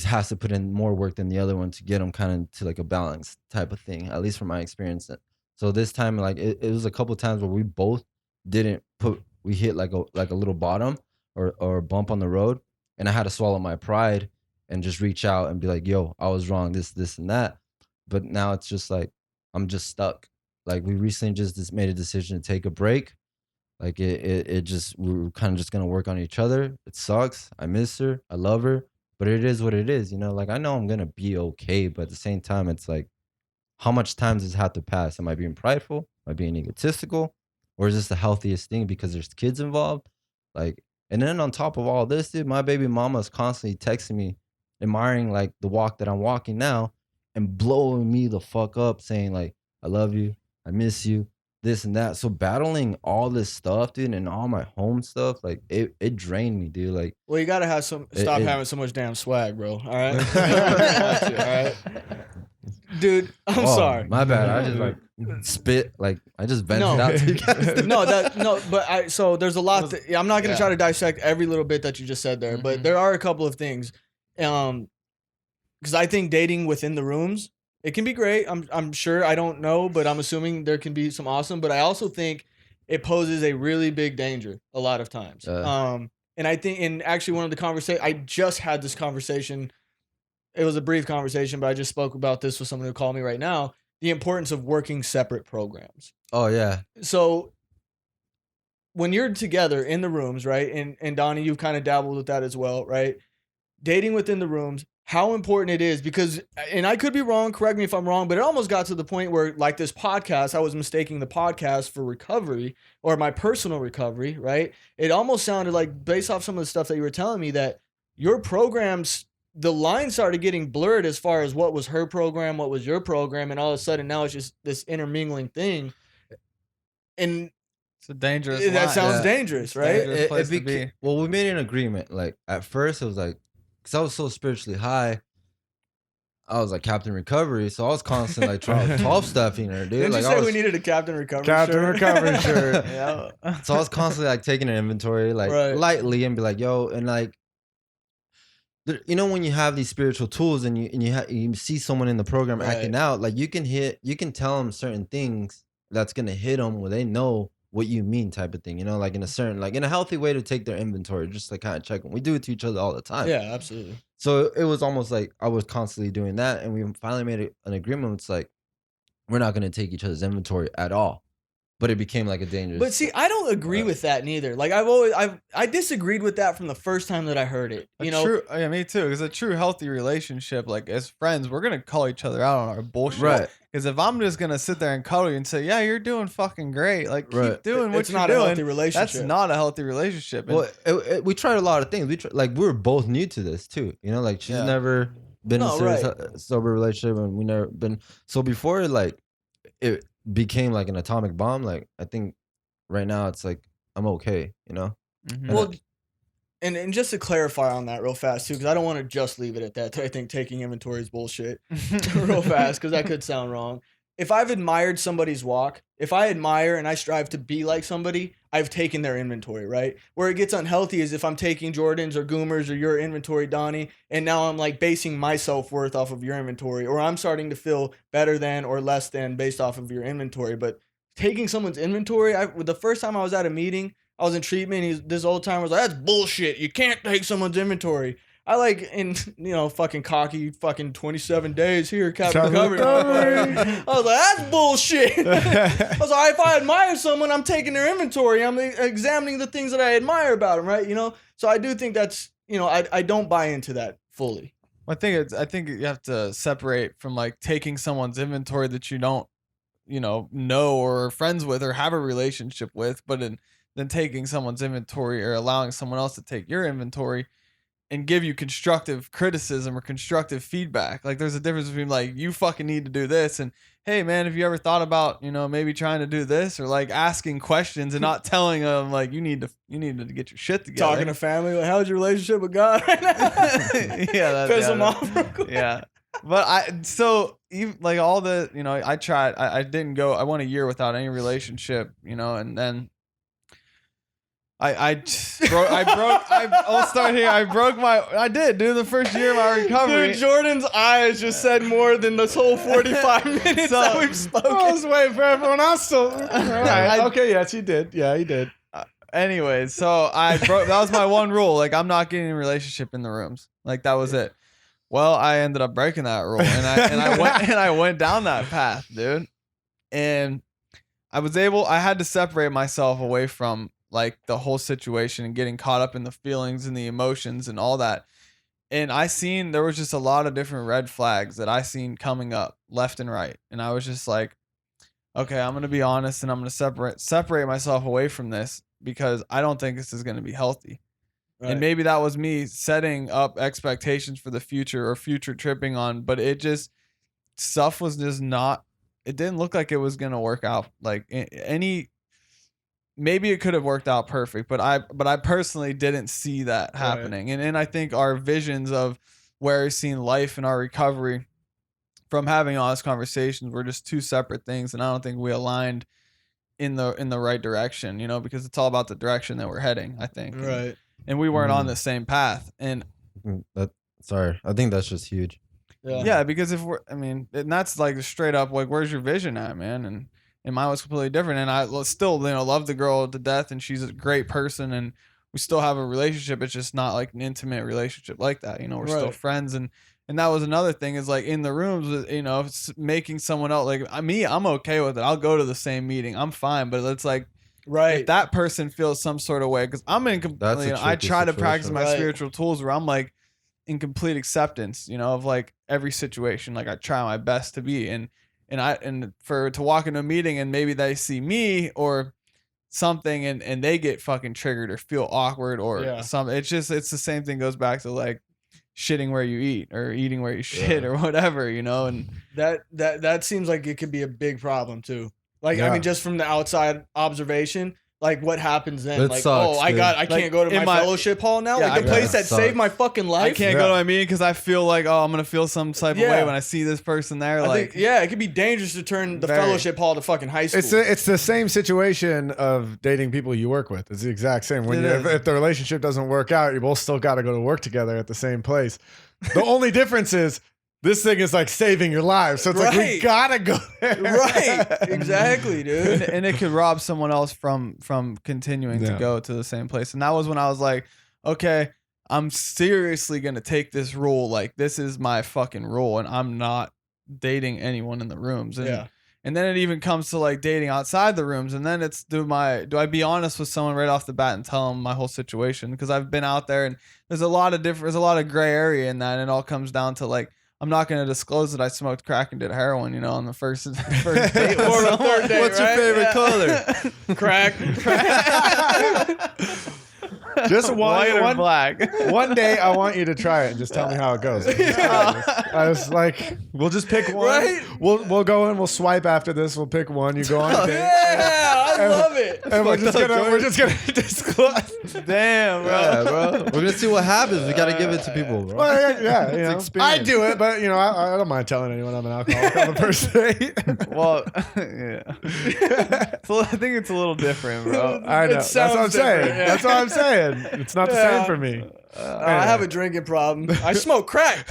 has to put in more work than the other one to get them kind of to like a balance type of thing. At least from my experience. So this time, like it was a couple times where we both didn't put. We hit like a little bottom or a bump on the road, and I had to swallow my pride and just reach out and be like, "Yo, I was wrong. This, and that." But now it's just like I'm just stuck. Like we recently just made a decision to take a break. Like it just we're kind of just gonna work on each other. It sucks. I miss her. I love her, but it is what it is. You know, like I know I'm gonna be okay, but at the same time, it's like how much time does it have to pass? Am I being prideful? Am I being egotistical? Or is this the healthiest thing because there's kids involved? Like, and then on top of all this, dude, my baby mama is constantly texting me, admiring like the walk that I'm walking now and blowing me the fuck up, saying like, I love you, I miss you, this and that. So battling all this stuff, dude, and all my home stuff, like it drained me, dude. Like, well, you gotta have stop having so much damn swag, bro. All right, all right, dude. I'm sorry. My bad. I just like spit. Like I just vented No. out to you guys. But so there's a lot. I'm not gonna try to dissect every little bit that you just said there, but there are a couple of things. Because I think dating within the rooms, it can be great. I'm sure. I don't know, but I'm assuming there can be some awesome. But I also think it poses a really big danger a lot of times. And I think, and actually, one of the conversations I just had this conversation. It was a brief conversation, but I just spoke about this with someone who called me right now. The importance of working separate programs. Oh yeah. So when you're together in the rooms, right? And Donnie, you've kind of dabbled with that as well, right? Dating within the rooms, how important it is, because, and I could be wrong, correct me if I'm wrong, but it almost got to the point where, like this podcast, I was mistaking the podcast for recovery or my personal recovery, right? It almost sounded like, based off some of the stuff that you were telling me, that your programs, the line started getting blurred as far as what was her program, what was your program, and all of a sudden now it's just this intermingling thing. And it's a dangerous that line. sounds dangerous, right? Well, we made an agreement. Like at first, it was like, because I was so spiritually high, I was like Captain Recovery, so I was constantly like trying 12 stuffing her, dude. Didn't like you say we needed a Captain Recovery shirt? Recovery shirt. Yeah. So I was constantly like taking an inventory, like lightly, and be like, yo, and like, you know, when you have these spiritual tools and you see someone in the program acting out, like you can tell them certain things that's gonna hit them where they know what you mean, type of thing, you know, like in a healthy way to take their inventory, just like kind of check them. We do it to each other all the time. Yeah, absolutely. So it was almost like I was constantly doing that, and we finally made an agreement. It's like we're not gonna take each other's inventory at all. But it became like a dangerous. But see, I don't agree with that neither. Like I disagreed with that from the first time that I heard it. You know, true, yeah, me too. Because a true healthy relationship, like as friends, we're gonna call each other out on our bullshit. Right. Because if I'm just gonna sit there and cuddle you and say, "Yeah, you're doing fucking great," like keep doing what it's you're not doing. a healthy relationship. That's not a healthy relationship. And Well, we tried a lot of things. We were both new to this too. You know, like she's never been in a serious sober relationship, and we never been. So before it became like an atomic bomb. Like I think right now it's like I'm okay. You know. Mhm. Well, and just to clarify on that real fast too, because I don't want to just leave it at that. I think taking inventory is bullshit. Real fast, because that could sound wrong. If I've admired somebody's walk, if I admire and I strive to be like somebody, I've taken their inventory, right? Where it gets unhealthy is if I'm taking Jordan's or Goomer's or your inventory, Donnie, and now I'm like basing my self-worth off of your inventory, or I'm starting to feel better than or less than based off of your inventory. But taking someone's inventory, the first time I was at a meeting, I was in treatment, this old timer was like, that's bullshit. You can't take someone's inventory. I like, in, you know, fucking cocky, fucking 27 days here, Captain Recovery. I was like, that's bullshit. I was like, if I admire someone, I'm taking their inventory. I'm examining the things that I admire about them, right? You know, so I do think that's, you know, I don't buy into that fully. I think you have to separate from like taking someone's inventory that you don't, you know or are friends with or have a relationship with, but then taking someone's inventory or allowing someone else to take your inventory and give you constructive criticism or constructive feedback. Like there's a difference between like, you fucking need to do this, and hey man, have you ever thought about, maybe trying to do this, or like asking questions and not telling them like you need to get your shit together. Talking to family, like, how's your relationship with God right now? Yeah, piss them off real quick. Yeah. But even like all the, I tried, I didn't go, I went a year without any relationship, and then I did, dude, the first year of my recovery. Dude, Jordan's eyes just said more than this whole 45 minutes that we've spoken. I was waiting for everyone else to. All right. Okay, yes, he did. Yeah, he did. Anyways, so that was my one rule. Like, I'm not getting in a relationship in the rooms. Like, that was it. Well, I ended up breaking that rule, and I went down that path, dude. And I had to separate myself away from like the whole situation and getting caught up in the feelings and the emotions and all that. And there was just a lot of different red flags that I seen coming up left and right. And I was just like, okay, I'm going to be honest, and I'm going to separate myself away from this, because I don't think this is going to be healthy. Right. And maybe that was me setting up expectations for the future or future tripping on, but stuff was just not, it didn't look like it was going to work out. Like maybe it could have worked out perfect, but I personally didn't see that happening. Right. And I think our visions of where we've seen life and our recovery from having honest conversations, we're just two separate things, and I don't think we aligned in the right direction, you know, because it's all about the direction that we're heading, I think. Right. And we weren't on the same path. And Sorry, I think that's just huge. yeah, because if we're, I mean, and that's like straight up like, where's your vision at, man? And mine was completely different. And I still, you know, love the girl to death, and she's a great person, and we still have a relationship. It's just not like an intimate relationship like that. You know, we're still friends. And that was another thing, is like in the rooms, you know, if it's making someone else, like me, I'm okay with it. I'll go to the same meeting. I'm fine. But it's like, if that person feels some sort of way, because I'm in, you know, I try to practice my spiritual tools where I'm like in complete acceptance, you know, of like every situation. Like I try my best to be, and to walk into a meeting and maybe they see me or something and they get fucking triggered or feel awkward or something. It's the same thing, goes back to like shitting where you eat or eating where you shit or whatever, you know. And that seems like it could be a big problem too. Like I mean, just from the outside observation, like what happens then? It like, sucks, I dude. can't go to my fellowship hall now. Yeah, like the place that sucks. saved my fucking life. I can't go to my meeting because I feel like, oh, I'm gonna feel some type of way when I see this person there. I like, think, it could be dangerous to turn the fellowship hall to fucking high school. It's the same situation of dating people you work with. It's the exact same. When if the relationship doesn't work out, you both still got to go to work together at the same place. The only difference is this thing is like saving your life. So it's like, we gotta go there. Right. Exactly, dude. and it could rob someone else from continuing to go to the same place. And that was when I was like, okay, I'm seriously gonna take this rule. Like, this is my fucking rule, and I'm not dating anyone in the rooms. And then it even comes to like dating outside the rooms. And then it's do I be honest with someone right off the bat and tell them my whole situation? Because I've been out there and there's a lot of gray area in that. And it all comes down to like, I'm not going to disclose that I smoked crack and did heroin, you know, on the first date. Or the third date. What's your favorite color? Crack. Just white or black. One day I want you to try it and just tell me how it goes. I was like, we'll just pick one. Right? We'll go and we'll swipe after this. We'll pick one. You go on a date. Yeah, I love it. And we're just gonna disclose. Damn, bro. Yeah, bro. We're gonna see what happens. We gotta give it to people, bro. Well, yeah, you know, experience. I do it, but you know, I don't mind telling anyone I'm an alcoholic on the first date. Well, yeah. So I think it's a little different, bro. I know. That's what I'm saying. Yeah. That's what I'm saying. It's not the same for me. I have a drinking problem. I smoke crack.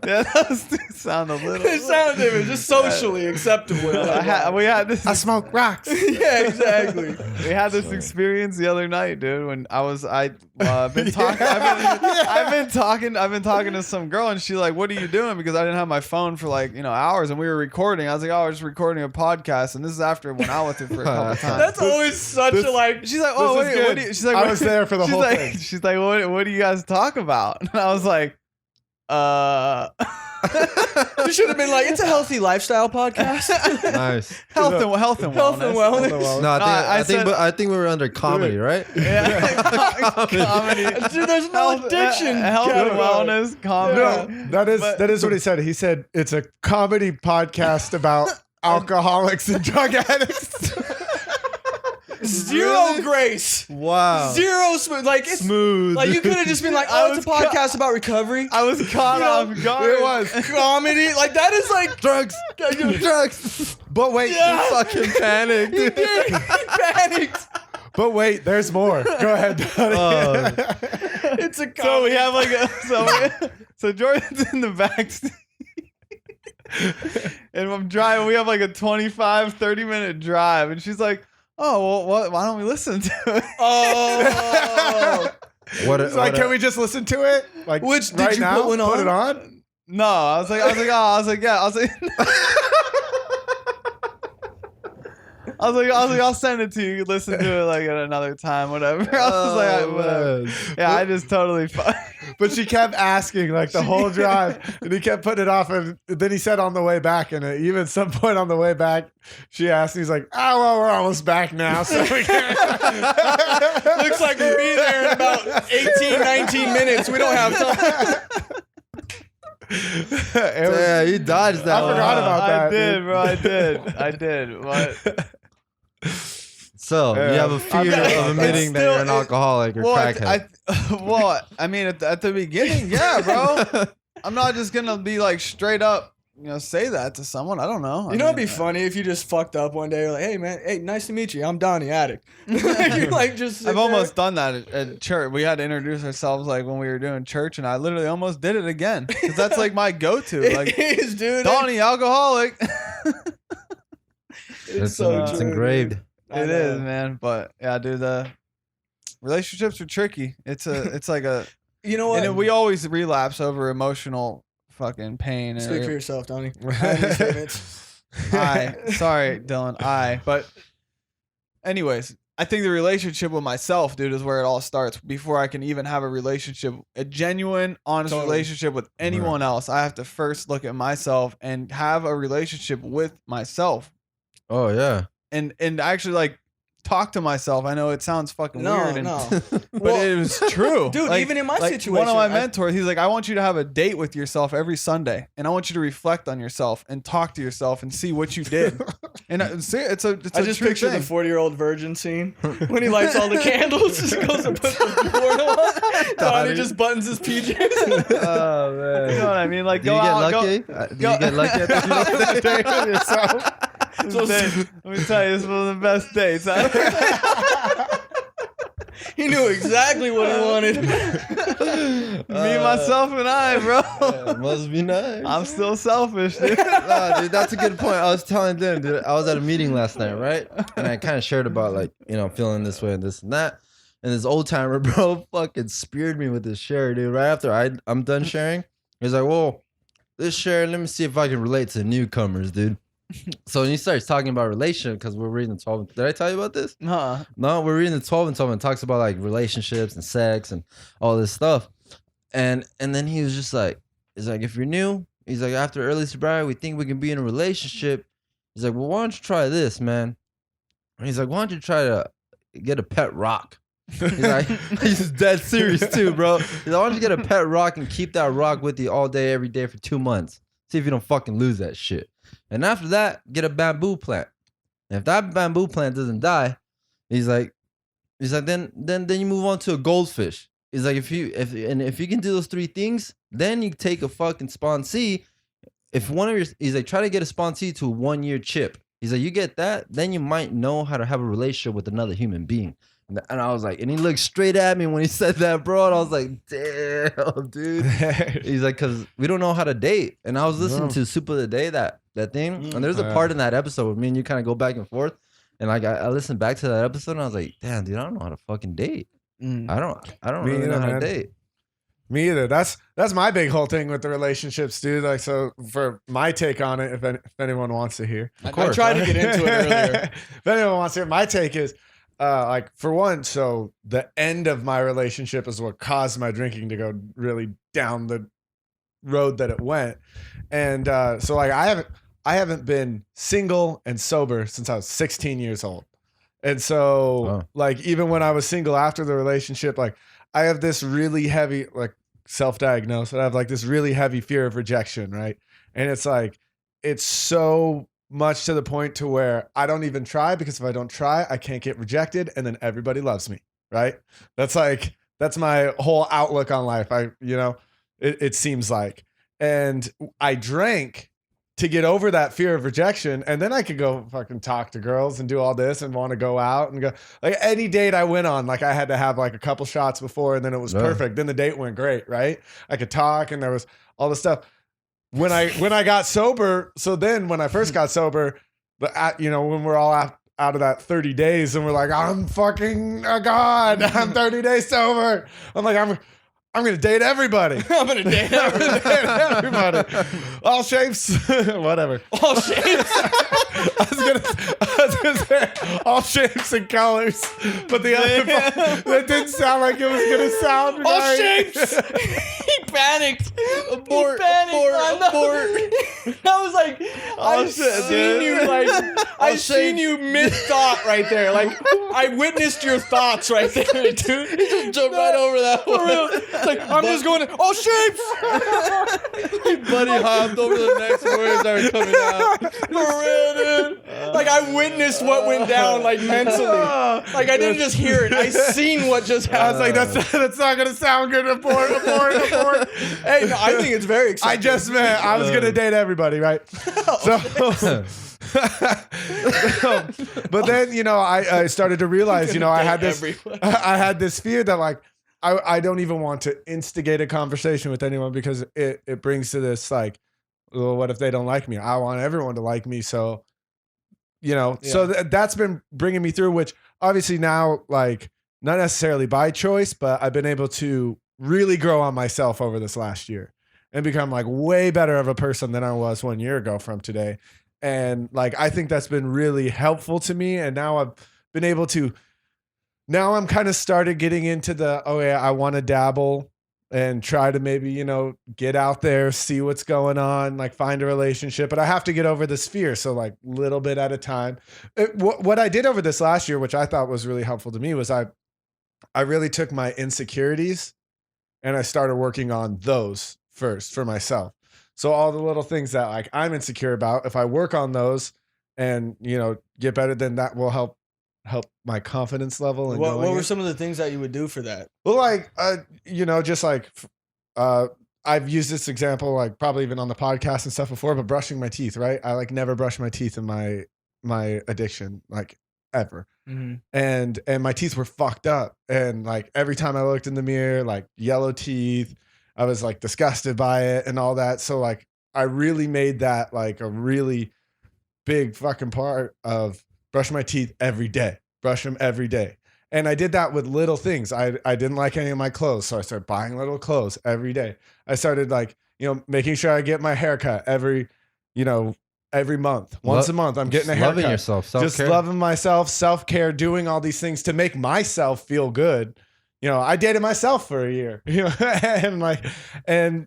Yeah, those two sound a little. It sounds different, just socially acceptable. We had this. I smoke rocks. Yeah, exactly. We had this experience the other night, dude. When I've been talking to some girl, and she's like, "What are you doing?" Because I didn't have my phone for like hours, and we were recording. I was like, "Oh, I was just recording a podcast," and this is after I went out with her for a couple times. That's always such a like. She's like, "Oh, what do you?" She's like, I was there for the whole thing. She's like, what do you guys talk about? And I was like, You should have been like, it's a healthy lifestyle podcast. Nice. health and wellness. No, I think we were under comedy, right? Yeah. Comedy. Dude, there's no addiction. Health and wellness, comedy. No, that is what he said. He said it's a comedy podcast about alcoholics and drug addicts. Zero grace. Wow. Zero smooth. Like it's Smooth. Like you could have just been like, oh, it's a podcast about recovery. I was caught off guard. It was comedy. Like that is like drugs. Drugs. But wait, You fucking panicked. he panicked. but wait, there's more. Go ahead, Donnie. It's a comedy. So we have like so Jordan's in the back seat. And I'm driving. We have like a 25-30 minute drive, and she's like, "Oh, well, why don't we listen to it?" Oh. Can we just listen to it? Like, Which did right you now? put one on? Put it on? No, I was like, yeah. I'll send it to you. You can listen to it like at another time, whatever. I was like, whatever. Yeah, I just totally. But she kept asking like the whole drive, and he kept putting it off. And then he said on the way back, and even at some point on the way back, she asked, and he's like, "Oh, well, we're almost back now." So we can. Looks like we'll be there in about 18, 19 minutes. We don't have time. Yeah, he dodged that. I forgot about that. I did, dude. bro. I did. What? So you have a fear of admitting that you're an alcoholic or crackhead. I mean, at the beginning, yeah, bro. I'm not just gonna be like straight up, say that to someone. I don't know. You know, it'd be funny if you just fucked up one day. You're like, hey, man, hey, nice to meet you. I'm Donnie, addict. You like just sit I've there. almost done that at church. We had to introduce ourselves like when we were doing church, and I literally almost did it again because that's like my go-to. Like, It is, dude. Donnie, alcoholic. It's so it's true, engraved. dude. I It is, know. man. But yeah, dude, the relationships are tricky. It's like a, You know what? and we always relapse over emotional fucking pain. Speak for And yourself, Donnie. Statements. sorry, Dylan, but anyways, I think the relationship with myself, dude, is where it all starts. Before I can even have a genuine, honest Totally. relationship with anyone else, I have to first look at myself and have a relationship with myself. Oh yeah. And actually like talk to myself. I know it sounds fucking weird, No. but Well, it was true, dude, Like- even in my like, situation, one of my I- mentors, he's like, I want you to have a date with yourself every Sunday, and I want you to reflect on yourself and talk to yourself and see what you did. And it's a I just true picture thing. the 40-year-old virgin scene when he lights all the candles, just goes and puts the porno on. Donnie just buttons his PJs. Oh man. You know what I mean? Like, Do you go get out, lucky? go. Do you get lucky at the Date with yourself. Let me tell you, this was one of the best dates. He knew exactly what he wanted. Me, myself, and I, bro. Yeah, must be nice. I'm still selfish, dude. Nah, dude, that's a good point. I was telling them, dude, I was at a meeting last night, right? And I kind of shared about like, feeling this way and this and that. And this old timer, bro, fucking speared me with this share, dude. Right after I'm done sharing, he's like, "Well, this share, let me see if I can relate to newcomers, dude." So when he starts talking about relationship, because we're reading the 12. Did I tell you about this? Huh. No, we're reading the 12 and 12 and it talks about like relationships and sex and all this stuff. And then he was just like, he's like, if you're new, he's like, after early sobriety, we think we can be in a relationship. He's like, well, why don't you try this, man? And he's like, why don't you try to get a pet rock? He's like, he's dead serious too, bro. He's like, why don't you get a pet rock and keep that rock with you all day, every day for 2 months? See if you don't fucking lose that shit. And after that, get a bamboo plant. And if that bamboo plant doesn't die, he's like, then you move on to a goldfish. He's like, if you can do those 3 things, then you take a fucking sponsee. He's like, try to get a sponsee to a 1-year chip. He's like, you get that, then you might know how to have a relationship with another human being. And I was like, and he looked straight at me when he said that, bro. And I was like, damn, dude. He's like, because we don't know how to date. And I was listening to Soup of the Day, that thing. And there's a part in that episode where me and you kind of go back and forth. And like I listened back to that episode and I was like, damn, dude, I don't know how to fucking date. I don't Me really know either, how to man. date. Me either. That's my big whole thing with the relationships, dude. Like, so for my take on it, if anyone wants to hear, I tried to get into it earlier. If anyone wants to hear, my take is, like, for one, so the end of my relationship is what caused my drinking to go really down the road that it went, and so like I haven't been single and sober since I was 16 years old. And so like even when I was single after the relationship, like I have this really heavy, like self-diagnosed, I have like this really heavy fear of rejection, right? And it's like, it's so much to the point to where I don't even try, because if I don't try, I can't get rejected, and then everybody loves me, right? That's my whole outlook on life. It seems like. And I drank to get over that fear of rejection, and then I could go fucking talk to girls and do all this and want to go out and go, like, any date I went on, like I had to have like a couple shots before, and then it was perfect. Then the date went great, right? I could talk, and there was all this stuff. When I got sober, so then when I first got sober, when we're all out of that 30 days and we're like, I'm fucking a god, I'm 30 days sober. I'm like, I'm gonna date everybody. I'm gonna date everybody. All shapes, whatever. All shapes. I was gonna say all shapes and colors, but the other part, that didn't sound like it was gonna sound All right. shapes. He panicked. Abort, He panicked. abort. I was like, I've seen you like, I've seen you mid thought right there. Like I witnessed your thoughts right there, dude. He just jumped right over that For one. real. It's like I'm just going to all shapes. Buddy hopped over the next words that were coming out. For real, dude. Like I witnessed what went down, like mentally. Like I didn't just hear it. I seen what just happened. I was like, that's not gonna sound good. Abort. Hey, no, I think it's very exciting. I just meant I was gonna date everybody, right? So, but then I started to realize, I had this fear that like I don't even want to instigate a conversation with anyone because it brings to this like, well, what if they don't like me? I want everyone to like me, so so that's been bringing me through, which obviously now, like, not necessarily by choice, but I've been able to really grow on myself over this last year and become like way better of a person than I was 1 year ago from today. And like, I think that's been really helpful to me. And now I've been able to, now I'm kind of started getting into the, oh yeah, I want to dabble and try to maybe, get out there, see what's going on, like find a relationship, but I have to get over this fear. So like little bit at a time. What I did over this last year, which I thought was really helpful to me, was I really took my insecurities and I started working on those first for myself. So all the little things that like I'm insecure about, if I work on those and, get better, then that will help my confidence level. And what were some of the things that you would do for that? Well, like, just like, I've used this example, like probably even on the podcast and stuff before, but brushing my teeth, right? I like never brush my teeth in my addiction, like ever. Mm-hmm. And my teeth were fucked up. And like every time I looked in the mirror, like yellow teeth, I was like disgusted by it and all that. So like, I really made that like a really big fucking part of brush my teeth every day, brush them every day. And I did that with little things. I didn't like any of my clothes. So I started buying little clothes every day. I started like, making sure I get my haircut every month, once a month, I'm getting a haircut. Loving yourself, self-care. Just loving myself, self-care, doing all these things to make myself feel good. I dated myself for a year, and like, and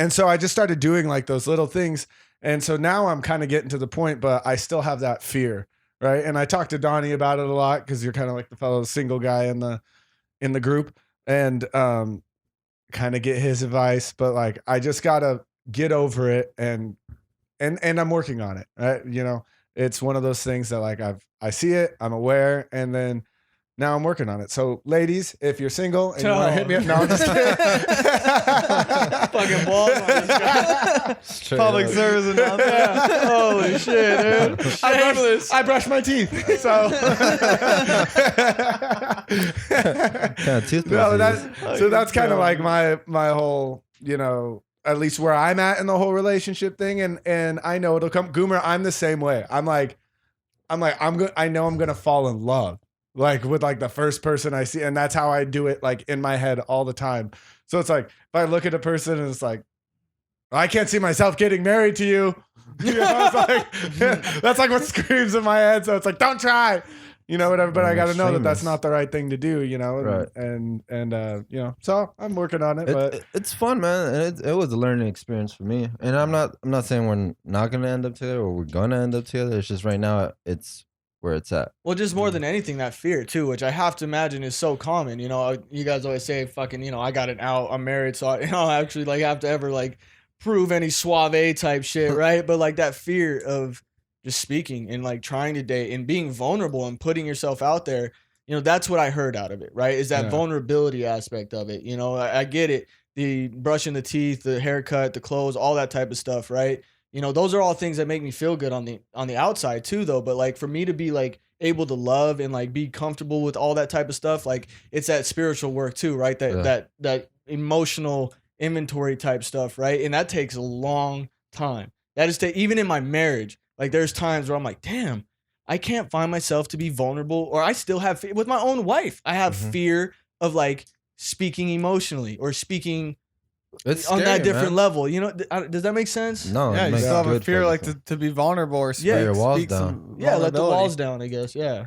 so I just started doing like those little things. And so now I'm kind of getting to the point, but I still have that fear. Right. And I talked to Donnie about it a lot because you're kind of like the fellow single guy in the group, and kind of get his advice. But like, I just got to get over it and I'm working on it. Right? It's one of those things that like I see it, I'm aware, and then now I'm working on it. So ladies, if you're single and you want to hit me up, no, I'm just kidding. Fucking balls on this guy. Public service announcement. Holy shit, dude. I brush my teeth. So that's kind of like my whole, at least where I'm at in the whole relationship thing. And I know it'll come. Goomer, I'm the same way. I know I'm going to fall in love. Like with like the first person I see. And that's how I do it like in my head all the time. So it's like, if I look at a person and it's like, I can't see myself getting married to you. It's like, that's like what screams in my head. So it's like, don't try, whatever. But I got to know that that's not the right thing to do, Right. And so I'm working on it. But it's fun, man. And it was a learning experience for me. And I'm not saying we're not going to end up together or we're going to end up together. It's just right now it's where it's at. Well, just more than anything, that fear too, which I have to imagine is so common. You guys always say, fucking, I got it out, I'm married, so I don't actually like have to ever like prove any suave type shit, right? But like that fear of just speaking and like trying to date and being vulnerable and putting yourself out there, that's what I heard out of it, right? Is that vulnerability aspect of it. I get it. The brushing the teeth, the haircut, the clothes, all that type of stuff, right? Those are all things that make me feel good on the outside too, though. But like for me to be like able to love and like be comfortable with all that type of stuff, like it's that spiritual work too, right? That emotional inventory type stuff, right? And that takes a long time. That is even in my marriage, like there's times where I'm like, damn, I can't find myself to be vulnerable, or I still have with my own wife. I have fear of like speaking emotionally or speaking. It's scary, on that different level, does that make sense? No, yeah, you still have a fear like to be vulnerable or speak, your walls down. Let the walls down, I guess. Yeah,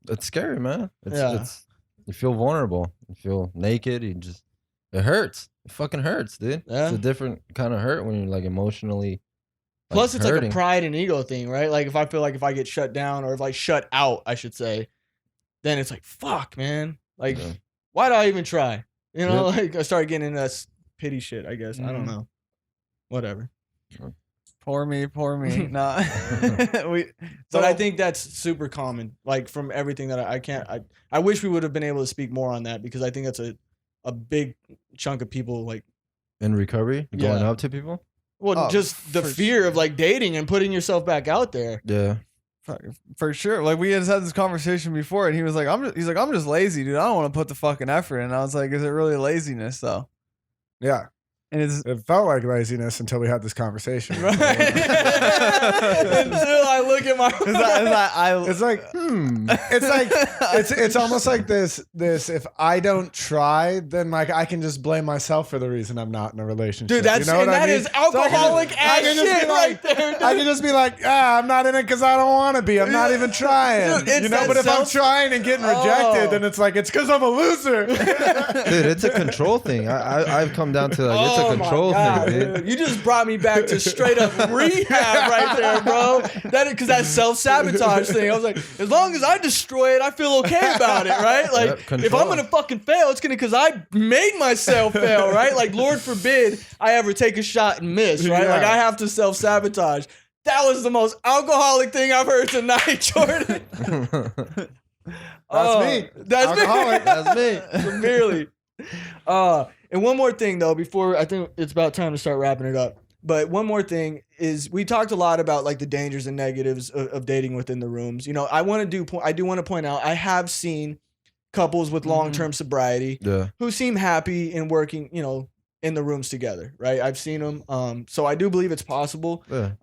it's scary, man. It's you feel vulnerable, you feel naked, it hurts. It fucking hurts, dude. Yeah. It's a different kind of hurt when you're like emotionally. Plus, it's hurting. Like a pride and ego thing, right? Like if I feel like if I get shut down or if I shut out, I should say, then it's like fuck, man. Like why do I even try? Like I started getting into that pity shit, I guess. I don't know. Whatever. Poor me. Nah. But I think that's super common. Like from everything that I can't. I wish we would have been able to speak more on that because I think that's a big chunk of people like In recovery, going Yeah. up to people. well Oh, just the for fear sure. of like dating and putting yourself back out there. Yeah. For sure. Like we had this conversation before, and he was like, I'm just lazy, dude. I don't want to put the fucking effort in. And I was like, is it really laziness though? Yeah. And it's It felt like laziness until we had this conversation. Right. Until I look at my It's like, it's almost like this if I don't try, then like I can just blame myself for the reason I'm not in a relationship. dude, that's you know what I that mean? is alcoholic So I ass can just shit be like- right there. Dude. I can just be like, I'm not in it because I don't want to be. I'm not even trying. Dude, it's you know, that but if I'm self- trying and getting rejected, Oh. then it's like, it's because I'm a loser. Dude, it's a control thing. I've come down to like it's Oh a my control God, thing, dude. You just brought me back to straight up rehab right there, bro. That because that self-sabotage thing. I was like, as long as I destroy it, I feel okay about it, right? Like Yep, if control. I'm gonna fucking fail, it's gonna because I made myself fail, right? Like Lord forbid I ever take a shot and miss, right? Like Yeah. I have to self-sabotage. That was the most alcoholic thing I've heard tonight, Jordan. me. That's Alcoholic. me. That's me. Severely. And one more thing though, before I think it's about time to start wrapping it up. But one more thing is we talked a lot about like the dangers and negatives of dating within the rooms. You know, I do want to point out I have seen couples with long-term sobriety Yeah. who seem happy in working, you know, in the rooms together, right? I've seen them. So I do believe it's possible. Yeah.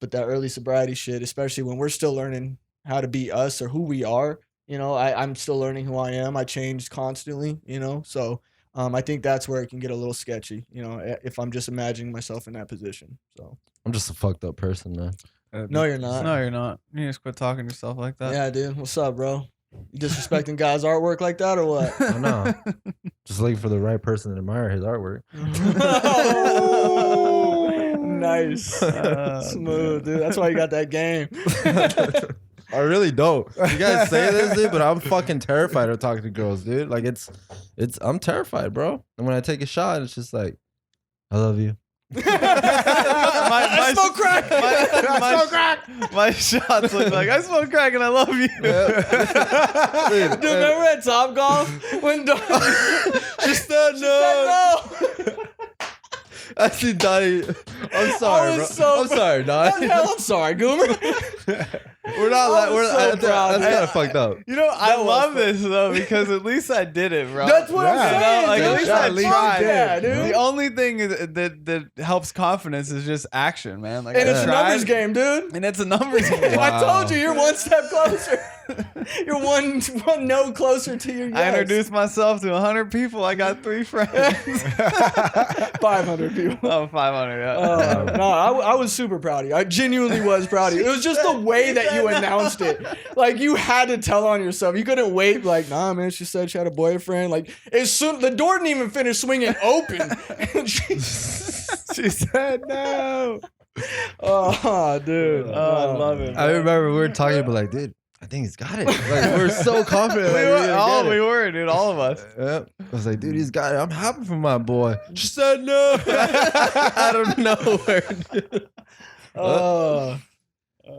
But that early sobriety shit, especially when we're still learning how to be us or who we are, you know, I'm still learning who I am. I change constantly, you know, so I think that's where it can get a little sketchy, you know, if I'm just imagining myself in that position. So I'm just a fucked up person, man. no, you're not. no, you're not. You just quit talking to yourself like that. Yeah, dude. What's up, bro? You disrespecting God's artwork like that or what? I know. Just looking for the right person to admire his artwork. Oh, nice. Smooth, dude. That's why you got that game. I really don't. You guys say this, dude, but I'm fucking terrified of talking to girls, dude. Like I'm terrified, bro. And when I take a shot, it's just like, I love you. I smoke crack. My shots look like I smoke crack and I love you. Dude, remember at Top Golf when she said no? I see Donnie. I'm sorry, bro. I'm sorry, Donnie. I'm sorry, Goomer. We're not like was so proud. that's kind of fucked up. You know, I was love fun. this though because at least I did it, bro. That's what Yeah. I'm saying. Like, dude. at least Yeah, I at least tried. you did. Yeah, dude. The only thing that helps confidence is just action, man. Like And I it's a tried, numbers game, dude. and it's a numbers game. Wow. I told you, you're one step closer. You're one no closer to your yes. I introduced myself to 100 people. I got 3 friends. 500 people. Oh, 500. Yeah. No, I was super proud of you. I genuinely was proud of you. It was just the way that you announced it. Like, you had to tell on yourself. You couldn't wait, like, nah, man, she said she had a boyfriend. Like, as soon, the door didn't even finish swinging open. And she said no. Oh, dude. Oh, I love it. I remember we were talking about like, dude, I think he's got it. Like, we're so confident. We Like, were, gonna get we it. were, dude. All of us. Yep. I was like, dude, he's got it. I'm happy for my boy. She said no. Out of nowhere. Dude. Oh.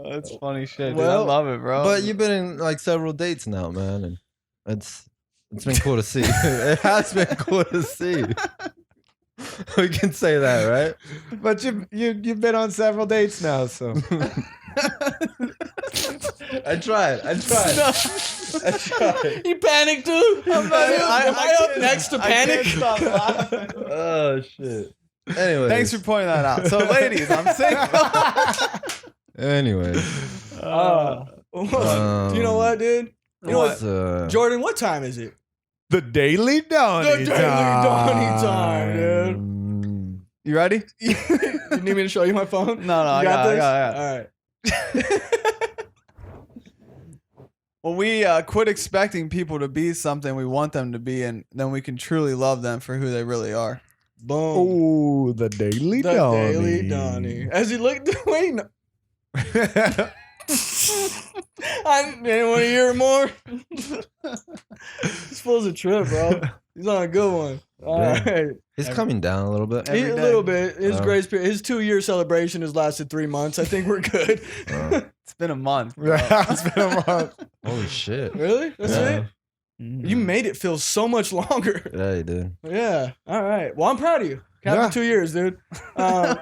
That's funny shit. Dude. Well, I love it, bro. But you've been in like several dates now, man, and it's been cool to see. It has been cool to see. We can say that, right? But you've been on several dates now, so I tried. You panicked, dude? Am I up next to panic? I can't stop laughing. Oh shit. Anyway, Thanks for pointing that out. So, ladies, I'm single. Anyway, You know what, dude? You know what? Jordan, what time is it? the Daily Donny The Daily Donny time, dude. You ready? You need me to show you my phone? No, I You got this? it. All right. When we quit expecting people to be something we want them to be, and then we can truly love them for who they really are. Boom. Oh, the Daily The Donny. Daily Donny. As he looked, wait, no. I didn't want to hear more. This fool's a trip, bro. He's on a good one. All Yeah. right. He's coming down a little bit. Every A day. little bit. His Oh. grace period, his 2-year celebration has lasted 3 months. I think we're good. It's been a month. bro. Yeah, it's been a month. Holy shit. Really? That's Yeah. it? You made it feel so much longer. Yeah, you did. Yeah. All right. Well, I'm proud of you. After Yeah. 2 years, dude. All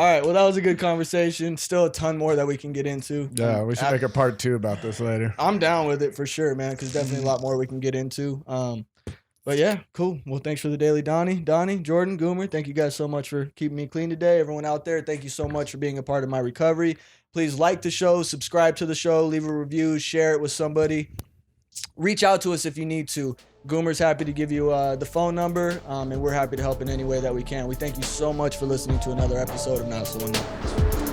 right. Well, that was a good conversation. Still a ton more that we can get into. Yeah, we should make a part 2 about this later. I'm down with it for sure, man, because definitely a lot more we can get into. But yeah, cool. Well, thanks for the daily, Donnie, Jordan, Goomer. Thank you guys so much for keeping me clean today. Everyone out there, thank you so much for being a part of my recovery. Please like the show, subscribe to the show, leave a review, share it with somebody. Reach out to us if you need to. Goomer's happy to give you the phone number, and we're happy to help in any way that we can. We thank you so much for listening to another episode of Not So Anonymous.